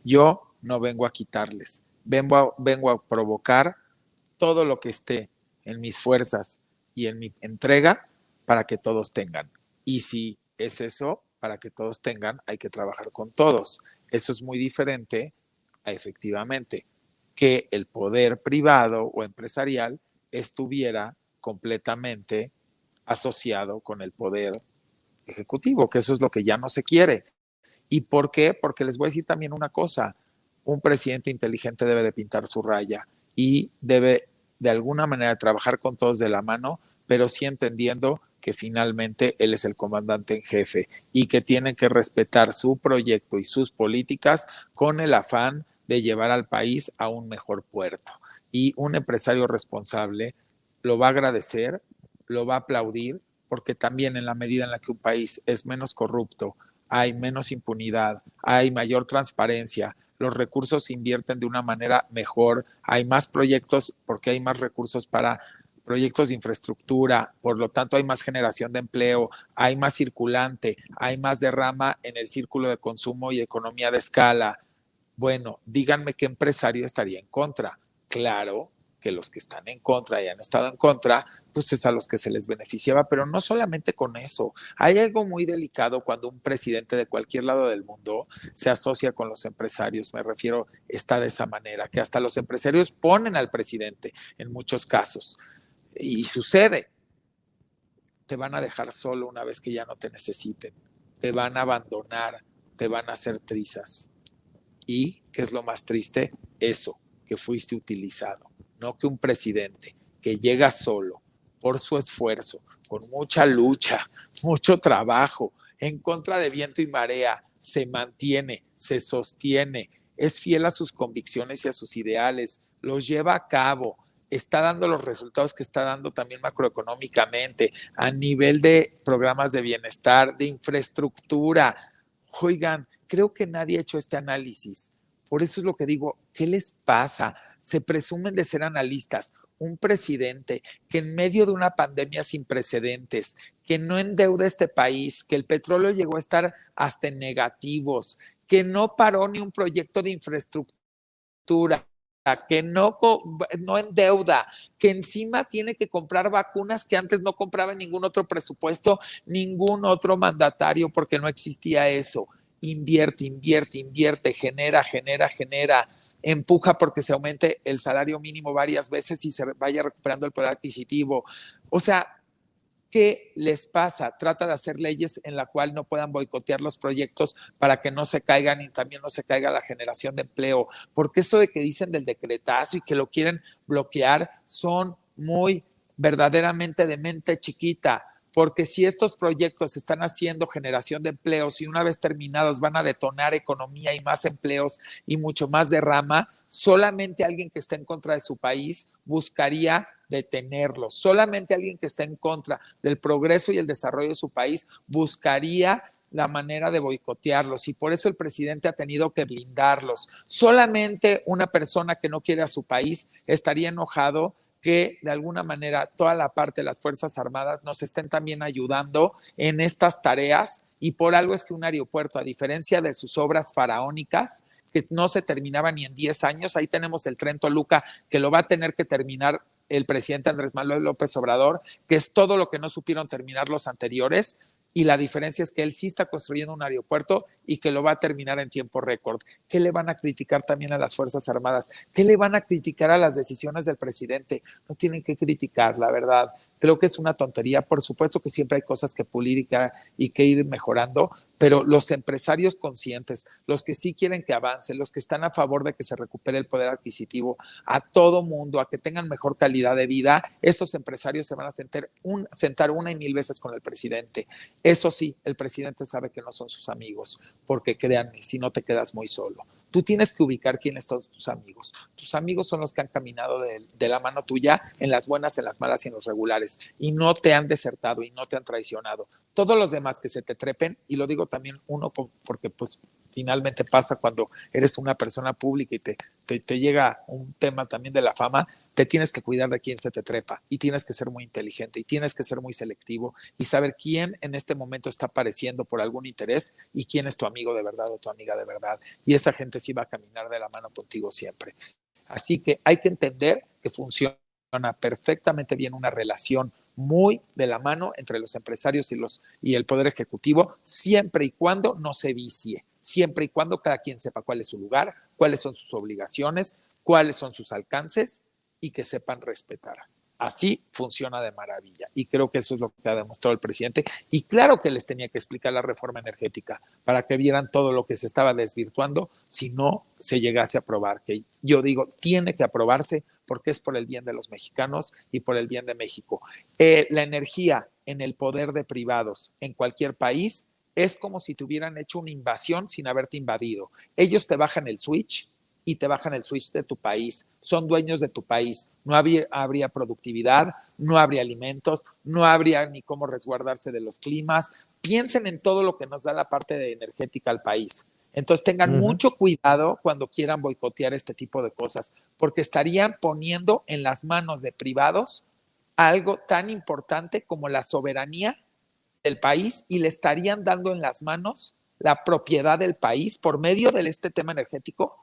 yo no vengo a quitarles, vengo a provocar todo lo que esté en mis fuerzas y en mi entrega para que todos tengan. Y si es eso, para que todos tengan, hay que trabajar con todos. Eso es muy diferente a efectivamente que el poder privado o empresarial estuviera completamente asociado con el poder ejecutivo, que eso es lo que ya no se quiere. ¿Y por qué? Porque les voy a decir también una cosa, un presidente inteligente debe de pintar su raya y debe de alguna manera trabajar con todos de la mano, pero sí entendiendo que finalmente él es el comandante en jefe y que tiene que respetar su proyecto y sus políticas con el afán de llevar al país a un mejor puerto. Y un empresario responsable lo va a agradecer, lo va a aplaudir, porque también en la medida en la que un país es menos corrupto, hay menos impunidad, hay mayor transparencia, los recursos se invierten de una manera mejor, hay más proyectos porque hay más recursos para proyectos de infraestructura, por lo tanto hay más generación de empleo, hay más circulante, hay más derrama en el círculo de consumo y economía de escala. Bueno, díganme qué empresario estaría en contra. Claro que los que están en contra y han estado en contra, pues es a los que se les beneficiaba, pero no solamente con eso. Hay algo muy delicado cuando un presidente de cualquier lado del mundo se asocia con los empresarios. Me refiero, está de esa manera, que hasta los empresarios ponen al presidente en muchos casos. Y sucede, te van a dejar solo una vez que ya no te necesiten, te van a abandonar, te van a hacer trizas. Y, ¿qué es lo más triste? Eso, que fuiste utilizado. No que un presidente que llega solo, por su esfuerzo, con mucha lucha, mucho trabajo, en contra de viento y marea, se mantiene, se sostiene, es fiel a sus convicciones y a sus ideales, los lleva a cabo, está dando los resultados que está dando también macroeconómicamente, a nivel de programas de bienestar, de infraestructura. Oigan, creo que nadie ha hecho este análisis. Por eso es lo que digo, ¿qué les pasa? Se presumen de ser analistas. Un presidente que en medio de una pandemia sin precedentes, que no endeuda este país, que el petróleo llegó a estar hasta en negativos, que no paró ni un proyecto de infraestructura, que no endeuda, que encima tiene que comprar vacunas que antes no compraba en ningún otro presupuesto, ningún otro mandatario, porque no existía eso. Invierte, invierte, invierte, genera, empuja porque se aumente el salario mínimo varias veces y se vaya recuperando el poder adquisitivo. O sea, ¿qué les pasa? Trata de hacer leyes en la cual no puedan boicotear los proyectos para que no se caigan y también no se caiga la generación de empleo. Porque eso de que dicen del decretazo y que lo quieren bloquear son muy verdaderamente de mente chiquita. Porque si estos proyectos están haciendo generación de empleos y una vez terminados van a detonar economía y más empleos y mucho más derrama, solamente alguien que esté en contra de su país buscaría detenerlos. Solamente alguien que esté en contra del progreso y el desarrollo de su país buscaría la manera de boicotearlos y por eso el presidente ha tenido que blindarlos. Solamente una persona que no quiere a su país estaría enojado que de alguna manera toda la parte de las Fuerzas Armadas nos estén también ayudando en estas tareas y por algo es que un aeropuerto, a diferencia de sus obras faraónicas, que no se terminaba ni en 10 años, ahí tenemos el Tren Toluca, que lo va a tener que terminar el presidente Andrés Manuel López Obrador, que es todo lo que no supieron terminar los anteriores, y la diferencia es que él sí está construyendo un aeropuerto y que lo va a terminar en tiempo récord. ¿Qué le van a criticar también a las Fuerzas Armadas? ¿Qué le van a criticar a las decisiones del presidente? No tienen que criticar, la verdad. Creo que es una tontería. Por supuesto que siempre hay cosas que pulir y que ir mejorando, pero los empresarios conscientes, los que sí quieren que avance, los que están a favor de que se recupere el poder adquisitivo a todo mundo, a que tengan mejor calidad de vida, esos empresarios se van a sentar una y mil veces con el presidente. Eso sí, el presidente sabe que no son sus amigos, porque créanme, si no te quedas muy solo. Tú tienes que ubicar quiénes son tus amigos. Tus amigos son los que han caminado de la mano tuya en las buenas, en las malas y en los regulares y no te han desertado y no te han traicionado. Todos los demás que se te trepen, y lo digo también uno porque pues finalmente pasa cuando eres una persona pública y te llega un tema también de la fama, te tienes que cuidar de quién se te trepa y tienes que ser muy inteligente y tienes que ser muy selectivo y saber quién en este momento está apareciendo por algún interés y quién es tu amigo de verdad o tu amiga de verdad. Y esa gente sí va a caminar de la mano contigo siempre. Así que hay que entender que funciona perfectamente bien una relación muy de la mano entre los empresarios y el poder ejecutivo, siempre y cuando no se vicie, siempre y cuando cada quien sepa cuál es su lugar, cuáles son sus obligaciones, cuáles son sus alcances y que sepan respetar. Así funciona de maravilla y creo que eso es lo que ha demostrado el presidente. Y claro que les tenía que explicar la reforma energética para que vieran todo lo que se estaba desvirtuando si no se llegase a aprobar, que yo digo, tiene que aprobarse porque es por el bien de los mexicanos y por el bien de México. La energía en el poder de privados en cualquier país es como si te hubieran hecho una invasión sin haberte invadido. Ellos te bajan el switch y te bajan el switch de tu país. Son dueños de tu país. No habría productividad, no habría alimentos, no habría ni cómo resguardarse de los climas. Piensen en todo lo que nos da la parte de energética al país. Entonces tengan mucho cuidado cuando quieran boicotear este tipo de cosas, porque estarían poniendo en las manos de privados algo tan importante como la soberanía del país y le estarían dando en las manos la propiedad del país por medio de este tema energético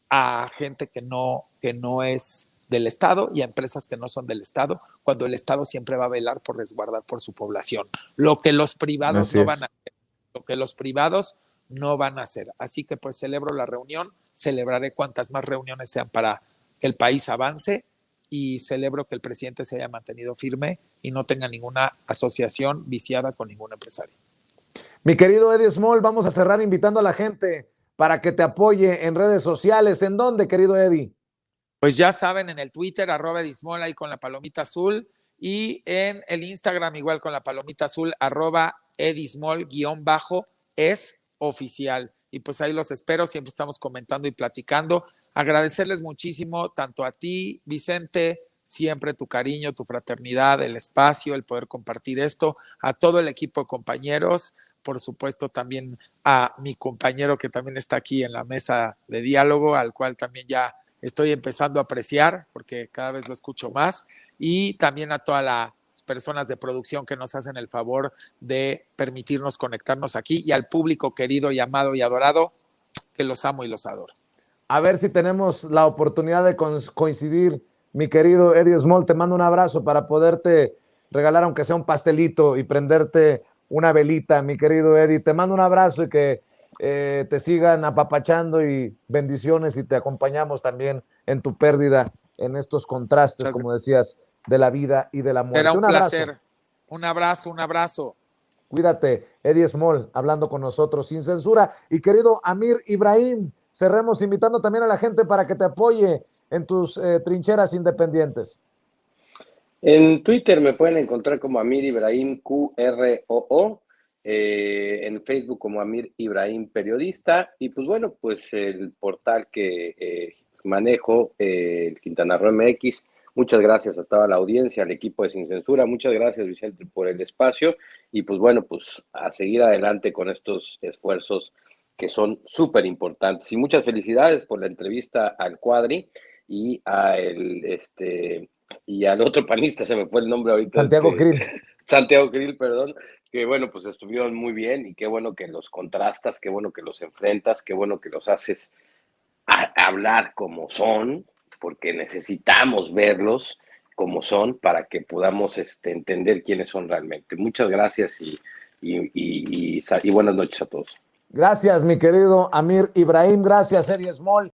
a gente que no es del Estado y a empresas que no son del Estado, cuando el Estado siempre va a velar por resguardar por su población. Lo que los privados no van a hacer. Lo que los privados no van a hacer. Así que pues celebro la reunión, celebraré cuantas más reuniones sean para que el país avance y celebro que el presidente se haya mantenido firme y no tenga ninguna asociación viciada con ningún empresario. Mi querido Eddie Small, vamos a cerrar invitando a la gente para que te apoye en redes sociales. ¿En dónde, querido Eddie? Pues ya saben, en el Twitter, @edismol, ahí con la palomita azul, y en el Instagram igual con la palomita azul, @edismol_es oficial. Y pues ahí los espero, siempre estamos comentando y platicando. Agradecerles muchísimo, tanto a ti, Vicente, siempre tu cariño, tu fraternidad, el espacio, el poder compartir esto, a todo el equipo de compañeros, por supuesto también a mi compañero que también está aquí en la mesa de diálogo, al cual también ya estoy empezando a apreciar porque cada vez lo escucho más, y también a todas las personas de producción que nos hacen el favor de permitirnos conectarnos aquí, y al público querido y amado y adorado, que los amo y los adoro. A ver si tenemos la oportunidad de coincidir, mi querido Eddie Small. Te mando un abrazo para poderte regalar aunque sea un pastelito y prenderte una velita, mi querido Eddie. Te mando un abrazo y que te sigan apapachando y bendiciones, y te acompañamos también en tu pérdida, en estos contrastes, como decías, de la vida y de la muerte. Será un placer. Abrazo. Un abrazo. Cuídate, Eddie Small, hablando con nosotros sin censura. Y querido Amir Ibrahim, cerremos invitando también a la gente para que te apoye en tus trincheras independientes. En Twitter me pueden encontrar como Amir Ibrahim QROO, en Facebook como Amir Ibrahim Periodista, y pues bueno, pues el portal que manejo, el Quintana Roo MX. Muchas gracias a toda la audiencia, al equipo de Sin Censura. Muchas gracias, Vicente, por el espacio, y pues bueno, pues a seguir adelante con estos esfuerzos que son súper importantes. Y muchas felicidades por la entrevista al Cuadri y y al otro panista, se me fue el nombre ahorita. Santiago Krill. Santiago Krill, perdón, que bueno, pues estuvieron muy bien, y qué bueno que los contrastas, qué bueno que los enfrentas, qué bueno que los haces hablar como son, porque necesitamos verlos como son para que podamos entender quiénes son realmente. Muchas gracias y buenas noches a todos. Gracias, mi querido Amir Ibrahim. Gracias, Eddie Small.